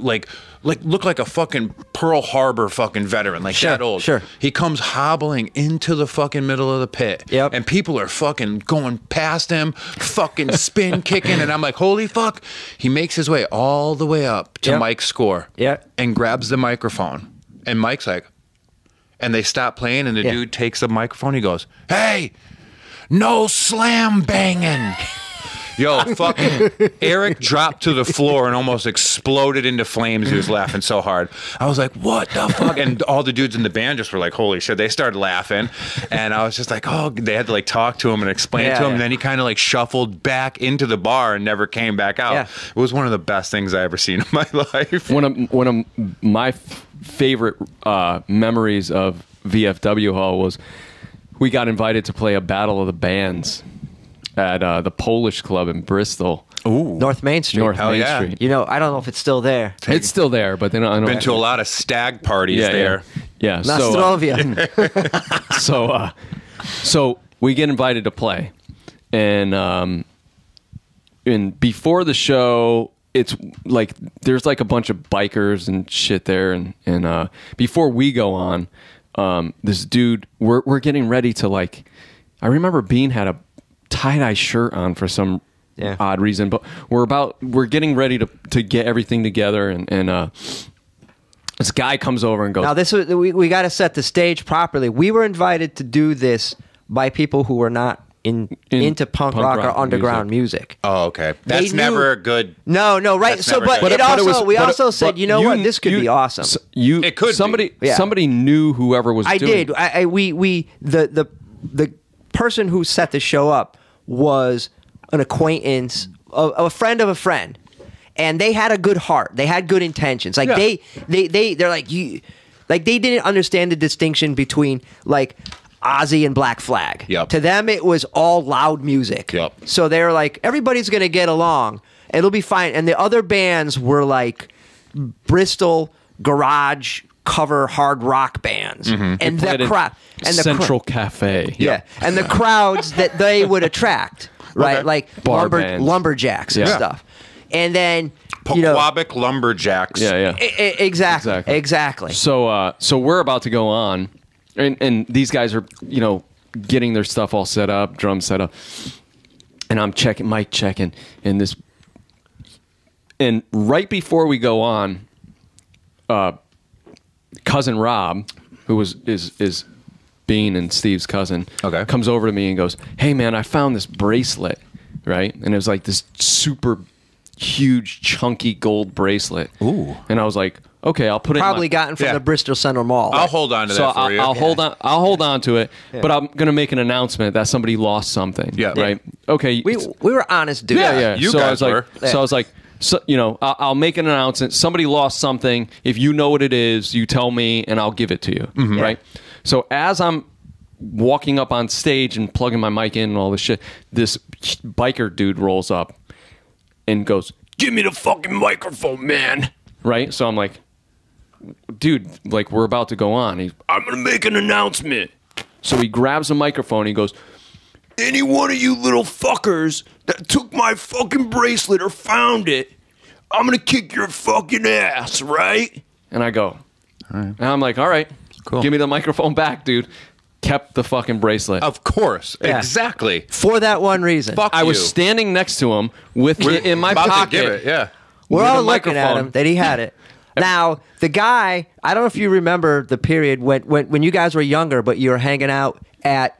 looked like a fucking Pearl Harbor fucking veteran, like that old. Sure. He comes hobbling into the fucking middle of the pit. Yep. And people are fucking going past him, fucking spin kicking, and I'm like, holy fuck. He makes his way all the way up to Mike's score. Yep. And grabs the microphone. And Mike's like, and they stop playing, and the dude takes the microphone. He goes, hey, no slam banging. Yo, fucking Eric dropped to the floor and almost exploded into flames. He was laughing so hard. I was like, what the fuck? And all the dudes in the band just were like, holy shit. They started laughing. And I was just like, oh, they had to like talk to him and explain it to him. And then he kind of like shuffled back into the bar and never came back out. Yeah. It was one of the best things I ever seen in my life. One of my favorite memories of VFW Hall was we got invited to play a Battle of the Bands at the Polish Club in Bristol. Ooh. North Main Street. North Main Street. You know, I don't know if it's still there. It's still there, but then I don't Been to a lot of stag parties there. Yeah. Nostrovia. So we get invited to play, and before the show, it's like there's like a bunch of bikers and shit there, and before we go on, this dude, we're getting ready to like. I remember Bean had a tie-dye shirt on for some odd reason, but we're getting ready to get everything together, and this guy comes over and goes, Now, this was, we got to set the stage properly. We were invited to do this by people who were not into punk rock or underground music. Oh, okay. That's knew- never a good. No, right. That's So, never but good. it But also, it was- we but- also said, but you know you- what, this could be awesome. It could somebody be. Yeah. somebody knew whoever was I doing did. The person who set the show up was an acquaintance, a friend of a friend, and they had a good heart. They had good intentions. Like they're like you, like they didn't understand the distinction between like Ozzy and Black Flag. Yep. To them, it was all loud music. Yep. So they were like, everybody's gonna get along. It'll be fine. And the other bands were like Bristol garage cover hard rock bands, and played the at crowd and the Central Cafe. and the crowds that they would attract, right? Okay. Like Bar bands. lumberjacks and Yeah. stuff. And then you know, Pequabic lumberjacks. Yeah. exactly. So we're about to go on, and these guys are, you know, getting their stuff all set up, drums set up, and I'm mic checking, and right before we go on, cousin Rob, who is Bean and Steve's cousin, comes over to me and goes, "Hey man, I found this bracelet," right? And it was like this super huge chunky gold bracelet. Ooh. And I was like, okay, I'll put it Probably in my, gotten from the Bristol Center Mall. I'll hold on to that for you. I'll hold on to it, but I'm going to make an announcement that somebody lost something. Yeah. Right. Okay. we were honest dudes. Yeah. You so guys were. So I was like, so, you know, I'll make an announcement. Somebody lost something. If you know what it is, you tell me, and I'll give it to you. Right. So as I'm walking up on stage and plugging my mic in and all this shit, this biker dude rolls up and goes, "Give me the fucking microphone, man." Right. So I'm like, dude, like, we're about to go on. I'm going to make an announcement. So he grabs a microphone. He goes, "Any one of you little fuckers that took my fucking bracelet or found it, I'm going to kick your fucking ass, right?" And I go, and I'm like, all right, Cool. Give me the microphone back, dude. Kept the fucking bracelet. Of course. Yeah. Exactly. For that one reason. Fuck I was you. standing next to him with it in my About pocket. to give it, yeah. We're with all a looking at microphone. him that he had it. Now, the guy, I don't know if you remember the period when you guys were younger, but you were hanging out at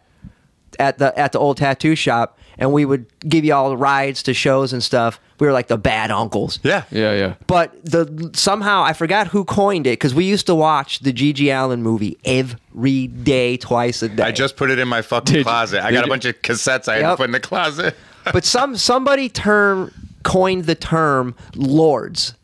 the old tattoo shop, and we would give you all rides to shows and stuff. We were like the bad uncles. Yeah. Yeah. But somehow I forgot who coined it, because we used to watch the Gigi Allen movie every day, twice a day. I just put it in my fucking closet. I got a you? bunch of cassettes I had to Yep. put in the closet. But somebody coined the term lords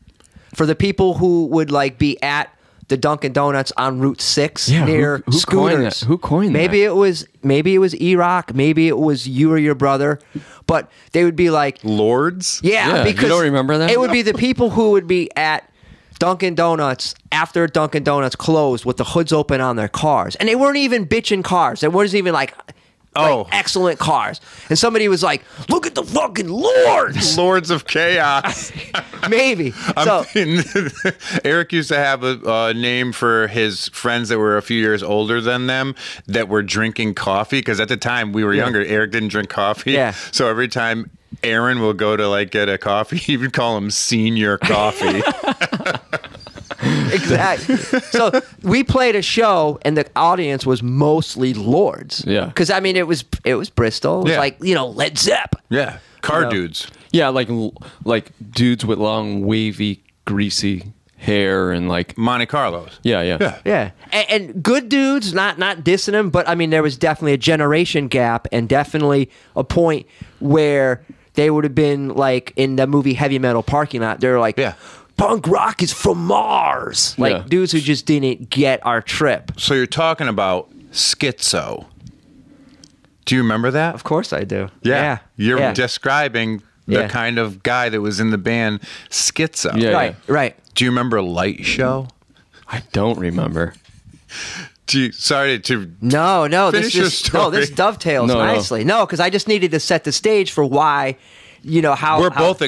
for the people who would like be at the Dunkin' Donuts on Route 6 Yeah, near who coined scooters. that? Who coined maybe that? Maybe it was E-Rock, maybe it was you or your brother, but they would be like, Lords? Yeah, because you don't remember that? It would be the people who would be at Dunkin' Donuts after Dunkin' Donuts closed with the hoods open on their cars, and they weren't even bitching cars. It wasn't even like excellent cars. And somebody was like, "Look at the fucking lords!" Lords of Chaos. Maybe. So Eric used to have a name for his friends that were a few years older than them that were drinking coffee, because at the time we were younger, Eric didn't drink coffee. Yeah. So every time Aaron will go to like get a coffee, he would call him Senior Coffee. exactly. So we played a show, and the audience was mostly lords. Yeah. Because I mean, it was Bristol. It was Yeah. like Led Zepp. Yeah. Car You know. dudes. Yeah, like dudes with long, wavy, greasy hair and like Monte Carlos. yeah. Yeah, and good dudes, not dissing them, but I mean, there was definitely a generation gap, and definitely a point where they would have been like in the movie Heavy Metal Parking Lot. They're like, Yeah. punk rock is from Mars. Like Yeah. dudes who just didn't get our trip. So you're talking about schizo. Do you remember that? Of course I do. Yeah. You're Yeah. describing the Yeah. kind of guy that was in the band Schizo. Yeah. Right. Do you remember Light Show? I don't remember. Sorry to No, Finish your story. this dovetails No. nicely. No, because I just needed to set the stage for why, how we're how- both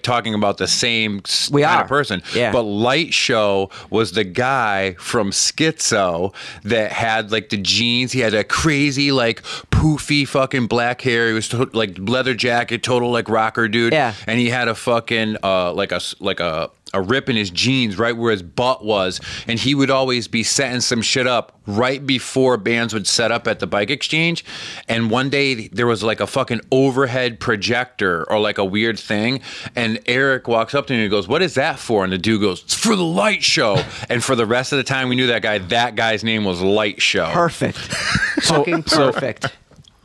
talking about the same We kind are. of person. Yeah. But Light Show was the guy from Schizo that had like the jeans. He had a crazy like poofy fucking black hair. He was like leather jacket, total like rocker dude. Yeah. And he had a fucking like a rip in his jeans right where his butt was, and he would always be setting some shit up right before bands would set up at the bike exchange. And one day there was like a fucking overhead projector or like a weird thing, and Eric walks up to me and he goes, "What is that for?" And the dude goes, "It's for the Light Show." And for the rest of the time we knew that guy's name was Light Show. perfect, fucking perfect.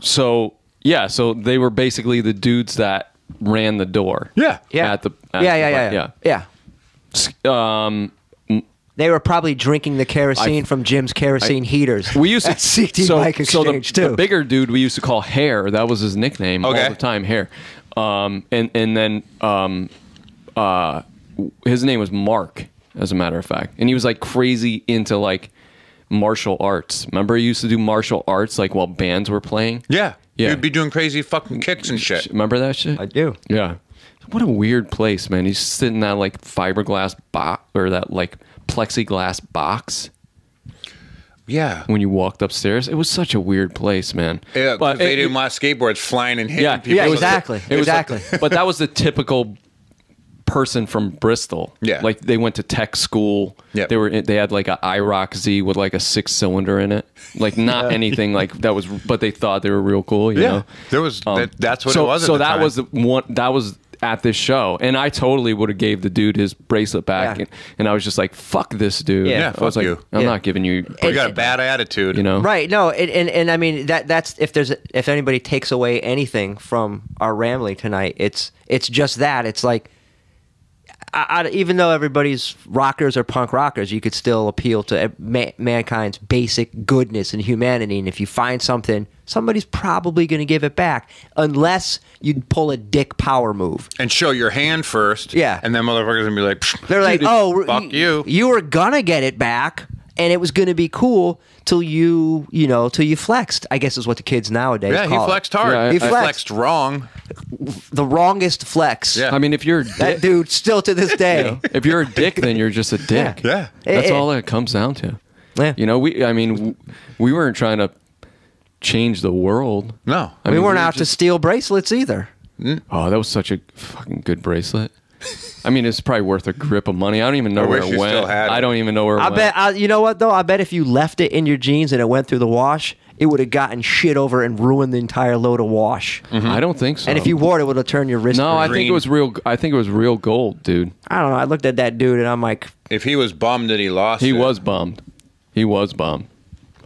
So yeah, so they were basically the dudes that ran the door. Yeah. Yeah. At the Yeah. They were probably drinking the kerosene from Jim's kerosene heaters. We used to at CT Bike Exchange the too. bigger dude we used to call Hair. That was his nickname Okay. all the time, Hair. And then his name was Mark, as a matter of fact, and he was like crazy into like martial arts. Remember, he used to do martial arts like while bands were playing. Yeah. Yeah. You'd be doing crazy fucking kicks and shit. Remember that shit? I do. Yeah. What a weird place, man. He's sitting in that like fiberglass box or that like plexiglass box Yeah. when you walked upstairs. It was such a weird place, man. Yeah, but they didn't want skateboards flying and hitting Yeah, people. Yeah, So exactly. It was exactly. but that was the typical person from Bristol. Yeah. Like they went to tech school. Yeah. They had like a IROC Z with like a 6-cylinder in it. Like not anything like that was, but they thought they were real cool, you know? There was that's what so, it was. So at the that time. was the one. That was at this show, and I totally would have gave the dude his bracelet back, Yeah. and I was just like, "Fuck this dude." Yeah, I was fuck like, you. I'm Yeah. not giving you. You got a bad attitude. You know, Right. No. And I mean that's if anybody takes away anything from our rambling tonight, it's just that. It's like even though everybody's rockers or punk rockers, you could still appeal to mankind's basic goodness and humanity. And if you find something, somebody's probably going to give it back, unless you pull a dick power move. And show your hand first. Yeah. And then motherfuckers gonna be like, They're like, oh, fuck you. You were gonna get it back, and it was gonna be cool till you flexed. I guess is what the kids nowadays Yeah, he call it. flexed hard. Yeah, he I- flexed wrong. The wrongest flex. Yeah. I mean, if you're a That dick, dude still to this day. if you're a dick, then you're just a dick. Yeah. That's Eh, all it comes down to. Yeah. You know, we weren't trying to change the world. No. I We mean, weren't were out to just- steal bracelets either. Oh, that was such a fucking good bracelet. I mean, it's probably worth a grip of money. I don't even know I where wish it you went. still had it. I don't even know where it I went. bet. You know what though? I bet if you left it in your jeans and it went through the wash, it would have gotten shit over and ruined the entire load of wash. I don't think so. And if you wore it, it would have turned your wrist. no, I green. think it was real. I think it was real gold, dude. I don't know. I looked at that dude and I'm like, If he was bummed that he lost He it. was bummed. He was bummed.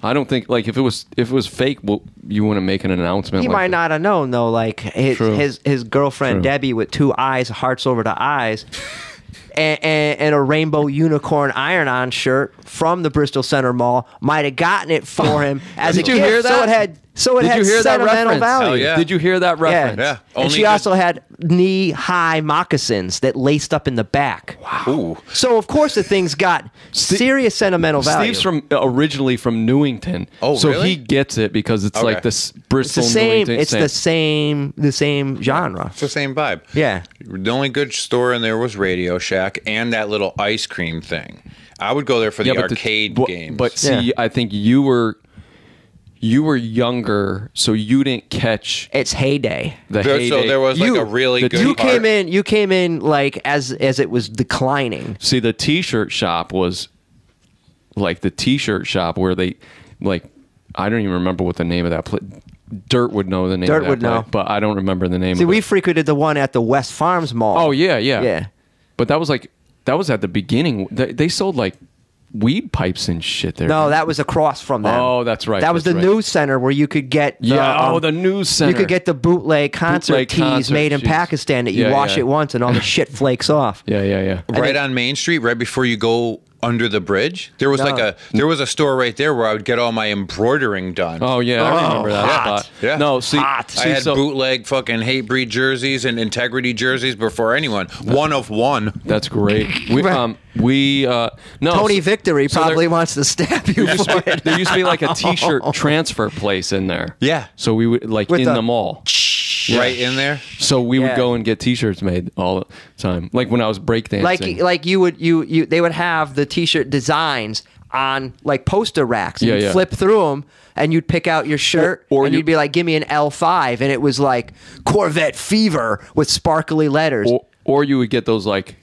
I don't think like if it was fake, well, you wouldn't make an announcement. he like might that. not have known though. Like True. his girlfriend True. Debbie with two eyes, hearts over the eyes. And a rainbow unicorn iron-on shirt from the Bristol Center Mall might have gotten it for him as Did a you gift. hear So that? it had Did had you hear that sentimental reference? value. Hell yeah. Did you hear that reference? Yeah. And Only she good- also had knee-high moccasins that laced up in the back. Ooh. So of course the thing's got serious sentimental value. Steve's originally from Newington. Oh, so really? he gets it because it's Okay. like this it's Bristol the same. Newington It's the same genre. It's the same vibe. Yeah. The only good store in there was Radio Shack and that little ice cream thing. I would go there for the but arcade but- games. But see, Yeah. I think you were younger, so you didn't catch It's heyday. the so heyday. there was like You- a really the- good You part. came in like as it was declining. See, the T-shirt shop was like the T-shirt shop where they like. I don't even remember what the name of that place. Dirt would know the name. Dirt of that would know. place, but I don't remember the name. See, of we it. frequented the one at the West Farms Mall. Oh yeah. Yeah. But that was at the beginning. They sold like weed pipes and shit there. No, that was across from them. Oh, that's right, That was that's the right. news center where you could get the news center. You could get the bootleg concert Bootleg tees concert, made in jeez. Pakistan that you Yeah, wash yeah. it once and all the shit flakes off. Yeah. right on Main Street, right before you go under the bridge. There was No. there was a store right there where I would get all my embroidering done. Oh yeah, I remember that hot. spot. Yeah. No, see, Hot. see I had so bootleg fucking hate breed jerseys and integrity jerseys before anyone. One of one. that's great. We no Tony Victory so probably there- wants to stab you for it. There used to be like a T-shirt transfer place in there. Yeah. So we would like With in the- the mall. Right in there. So we would Yeah. go and get T-shirts made all the time. Like when I was breakdancing. Like you they would have the t-shirt designs on like poster racks. And Yeah, you'd yeah. flip through them and you'd pick out your shirt Or and you- you'd be like, give me an L5, and it was like Corvette Fever with sparkly letters. or you would get those like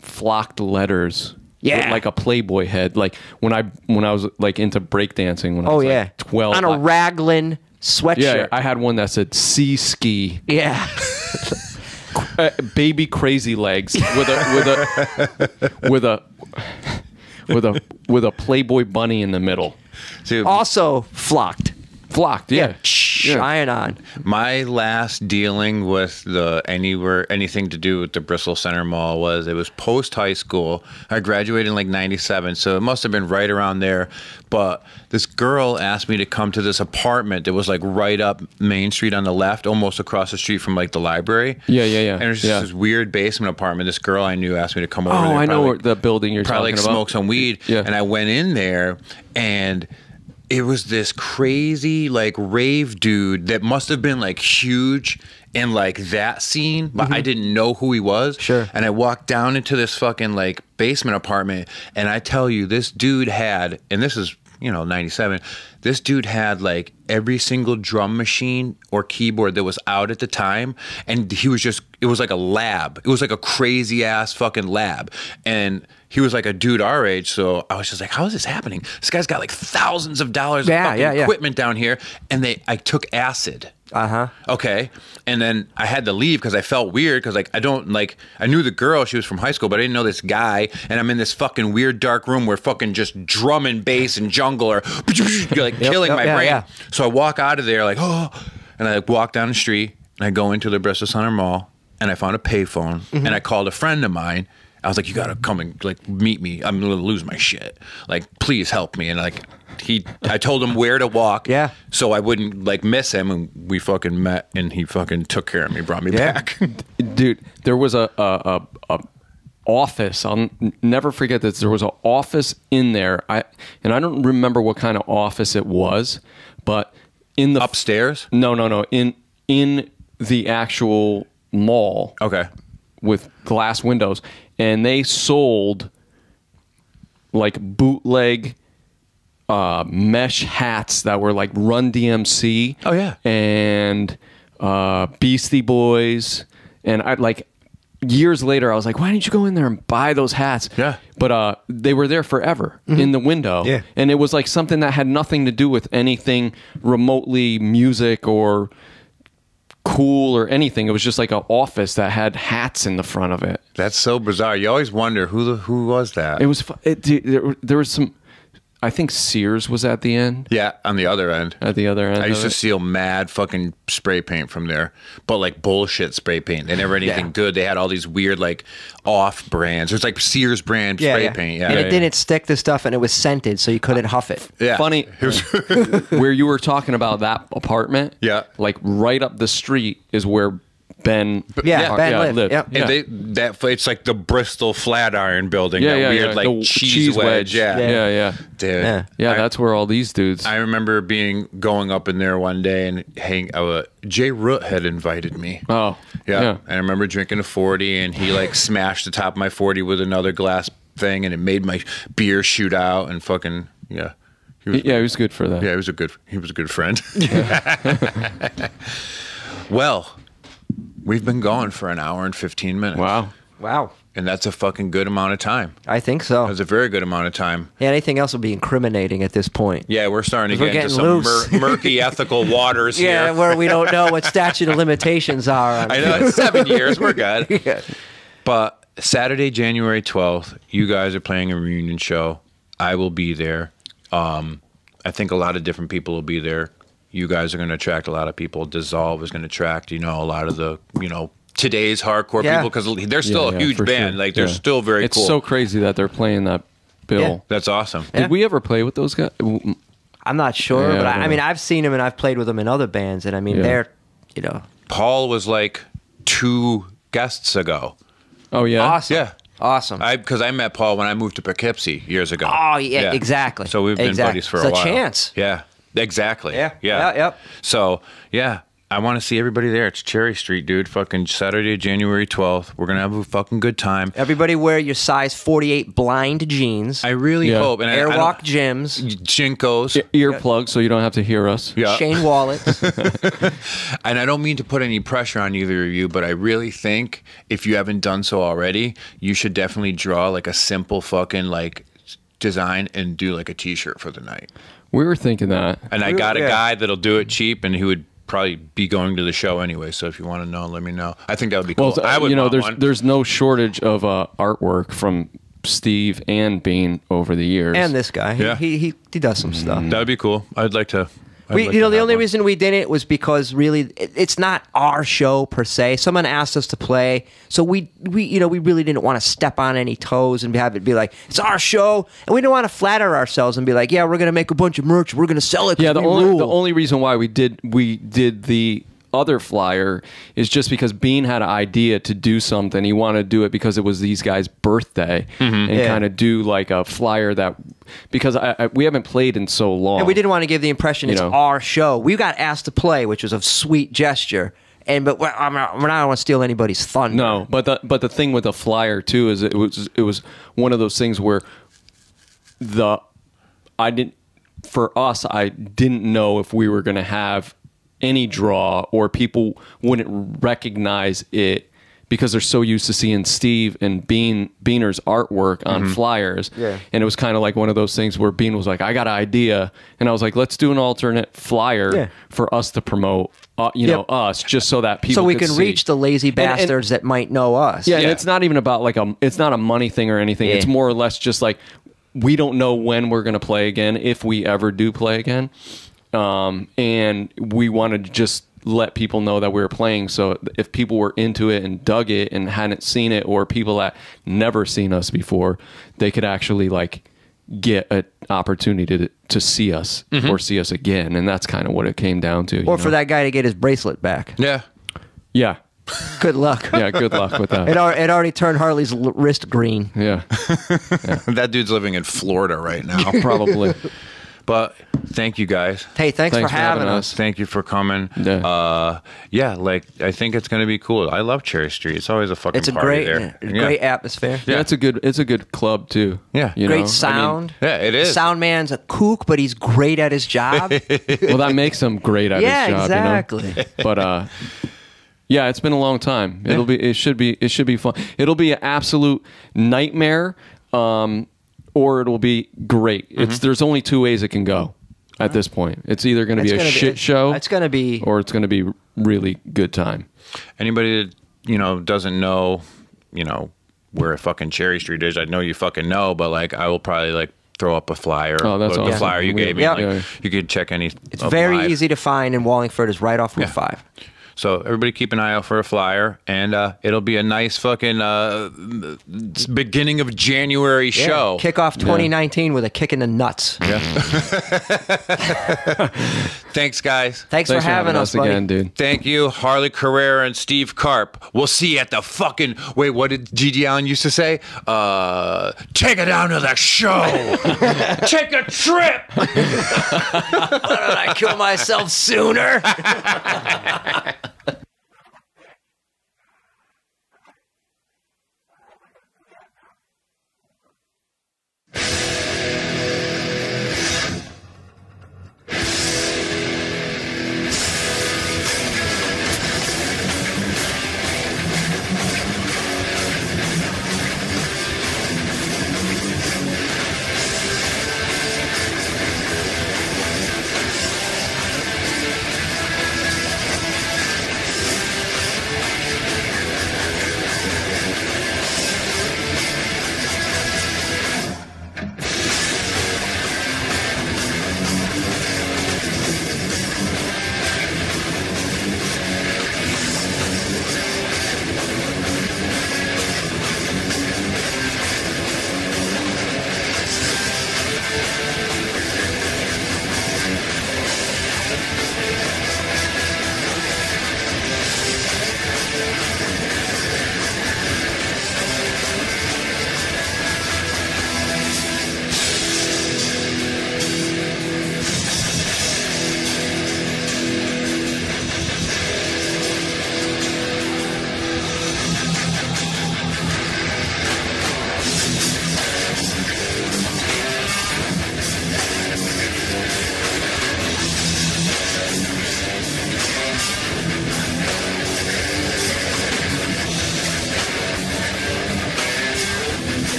flocked letters. Yeah. with, like a Playboy head. Like when I was like into breakdancing when I Oh was yeah, like 12. on a raglan sweatshirt. yeah, I had one that said "Sea Ski." Yeah. Baby crazy legs with a Playboy bunny in the middle. Dude, Also flocked. Flocked, yeah. Iron on. my last dealing with anything to do with the Bristol Center Mall was post high school. I graduated in like '97, so it must have been right around there. But this girl asked me to come to this apartment that was like right up Main Street on the left, almost across the street from like the library. Yeah. And it was just Yeah. this weird basement apartment. This girl I knew asked me to come over Oh, there. I know probably- the building you're probably talking like about. smoke some weed. Yeah. And I went in there and it was this crazy like rave dude that must have been like huge in like that scene, but I didn't know who he was. Sure. And I walked down into this fucking like basement apartment, and I tell you, this dude had, and this is 97, This dude had like every single drum machine or keyboard that was out at the time, and he was just, it was like a lab. It was like a crazy ass fucking lab. And he was like a dude our age, so I was just like, how is this happening? This guy's got like thousands of dollars of fucking equipment down here, and I took acid. Okay. And then I had to leave because I felt weird because, like, I knew the girl, she was from high school, but I didn't know this guy. And I'm in this fucking weird dark room where fucking just drum and bass and jungle are like killing my brain. Yeah. So I walk out of there like, oh, and I walk down the street and I go into the Bristol Center Mall and I found a payphone and I called a friend of mine. I was like, you gotta come and like meet me. I'm gonna lose my shit. Like, please help me. And like, I told him where to walk. Yeah. So I wouldn't like miss him. And we fucking met, and he fucking took care of me, brought me back. Dude, there was a office. I'll never forget this. There was an office in there. I don't remember what kind of office it was, but in the upstairs. No. In the actual mall. Okay. With glass windows, and they sold like bootleg mesh hats that were like Run DMC. Oh yeah, and Beastie Boys, and I like years later I was like, why didn't you go in there and buy those hats? Yeah, but they were there forever in the window. Yeah, and it was like something that had nothing to do with anything remotely music or cool or anything. It was just like an office that had hats in the front of it. That's so bizarre. You always wonder who was that. It was there was some, I think Sears was at the end. Yeah, on the other end. At the other end. I used to steal mad fucking spray paint from there, but like bullshit spray paint. They never had anything good. They had all these weird like off brands. There's like Sears brand spray paint. Yeah, and it didn't stick to stuff, and it was scented, so you couldn't huff it. Yeah, funny. Where you were talking about that apartment. Yeah, like right up the street is where Ben lived. Yep. And it's like the Bristol Flatiron building. That weird like the cheese wedge. Yeah. Dude. Yeah, that's where all these dudes. I remember going up in there one day and Jay Root had invited me. Oh. Yeah. And I remember drinking a 40 and he like smashed the top of my 40 with another glass thing and it made my beer shoot out and fucking He was good for that. Yeah, he was a good friend. Well, we've been going for an hour and 15 minutes. Wow. And that's a fucking good amount of time. I think so. That's a very good amount of time. Yeah, anything else will be incriminating at this point. Yeah, we're starting to get into some murky ethical waters here. Yeah, where we don't know what statute of limitations are. I know, it's 7 years. We're good. Yeah. But Saturday, January 12th, you guys are playing a reunion show. I will be there. I think a lot of different people will be there. You guys are going to attract a lot of people. Dissolve is going to attract, a lot of the, today's hardcore people because they're still a huge band. Sure. Like they're still very cool. It's so crazy that they're playing that bill. Yeah. That's awesome. Did we ever play with those guys? I'm not sure, but I mean, I've seen them and I've played with them in other bands, and I mean, they're, Paul was like 2 guests ago. Oh yeah, awesome. Yeah. Awesome. Because I met Paul when I moved to Poughkeepsie years ago. Oh yeah. Exactly. So we've been buddies for a while. It's a chance. Yeah. Exactly. Yeah. Yep. So, I want to see everybody there. It's Cherry Street, dude. Fucking Saturday, January 12th. We're going to have a fucking good time. Everybody wear your size 48 blind jeans. I really hope. And Airwalk gyms. Jinkos. Earplugs so you don't have to hear us. Yeah. Shane wallets. And I don't mean to put any pressure on either of you, but I really think if you haven't done so already, you should definitely draw like a simple fucking like design and do like a t-shirt for the night. We were thinking that. And I got a guy that'll do it cheap and he would probably be going to the show anyway. So if you want to know, let me know. I think that would be cool. Well, I would want one. There's no shortage of artwork from Steve and Bean over the years. And this guy. Yeah. He does some stuff. That would be cool. I'd like to. The only reason we did it was because really it's not our show per se. Someone asked us to play, so we really didn't want to step on any toes and have it be like it's our show, and we didn't want to flatter ourselves and be like, yeah, we're gonna make a bunch of merch, we're gonna sell it. Yeah, the only reason why we did the other flyer is just because Bean had an idea to do something. He wanted to do it because it was these guys' birthday and kind of do like a flyer that because we haven't played in so long. And we didn't want to give the impression it's our show. We got asked to play, which was a sweet gesture. But we're not going to steal anybody's thunder. No, but the thing with the flyer too is it was one of those things where for us, I didn't know if we were going to have any draw or people wouldn't recognize it because they're so used to seeing Steve and Beaner's artwork on flyers. Yeah. And it was kind of like one of those things where Bean was like, I got an idea. And I was like, let's do an alternate flyer for us to promote, us, just so that people So we could can see. reach the lazy bastards that might know us. Yeah, and it's not even about it's not a money thing or anything. Yeah. It's more or less just like, we don't know when we're going to play again, if we ever do play again. And we wanted to just let people know that we were playing. So if people were into it and dug it and hadn't seen it, or people that never seen us before, they could actually like get an opportunity to see us or see us again. And that's kind of what it came down to. Or for that guy to get his bracelet back. Yeah. Yeah. Good luck. Yeah. Good luck with that. It already turned Harley's wrist green. Yeah. That dude's living in Florida right now. Probably. But thank you guys. Hey, thanks for having us. Thank you for coming. Yeah. Like I think it's gonna be cool. I love Cherry Street. It's always a fucking It's a party great, there. great atmosphere. Yeah, it's a good club too. Yeah. You Great know? sound. Yeah, it is. The sound man's a kook, but he's great at his job. Well, that makes him great at Yeah, his job. exactly. You know? But yeah, it's been a long time. It should be fun. It'll be an absolute nightmare, or it'll be great. There's only two ways it can go at this point. It's either going to be a shit show. It's going to be, or it's going to be really good time. Anybody that doesn't know, where fucking Cherry Street is. I know you fucking know, but like I will probably like throw up a flyer. Oh, that's the awesome. flyer you gave me. Yeah. Like, you could check any. it's very easy to find in Wallingford. Is right off Route 5. So everybody keep an eye out for a flyer, and it'll be a nice fucking beginning of January show. Kick off 2019 with a kick in the nuts. Thanks, guys. Thanks for having us, buddy. again, dude. Thank you, Harley Carrara and Steve Karp. We'll see you at the fucking... Wait, what did G.G. Allen used to say? Take it down to the show. Take a trip. Why don't I kill myself sooner?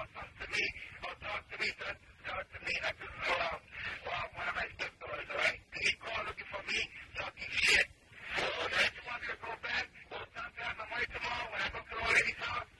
or come to me, or talk to me, to me, not to one of my stepdaughters, all right? And he called looking for me, talking shit. So I just wanted to go back, go talk to my money tomorrow when I go to the lady's house.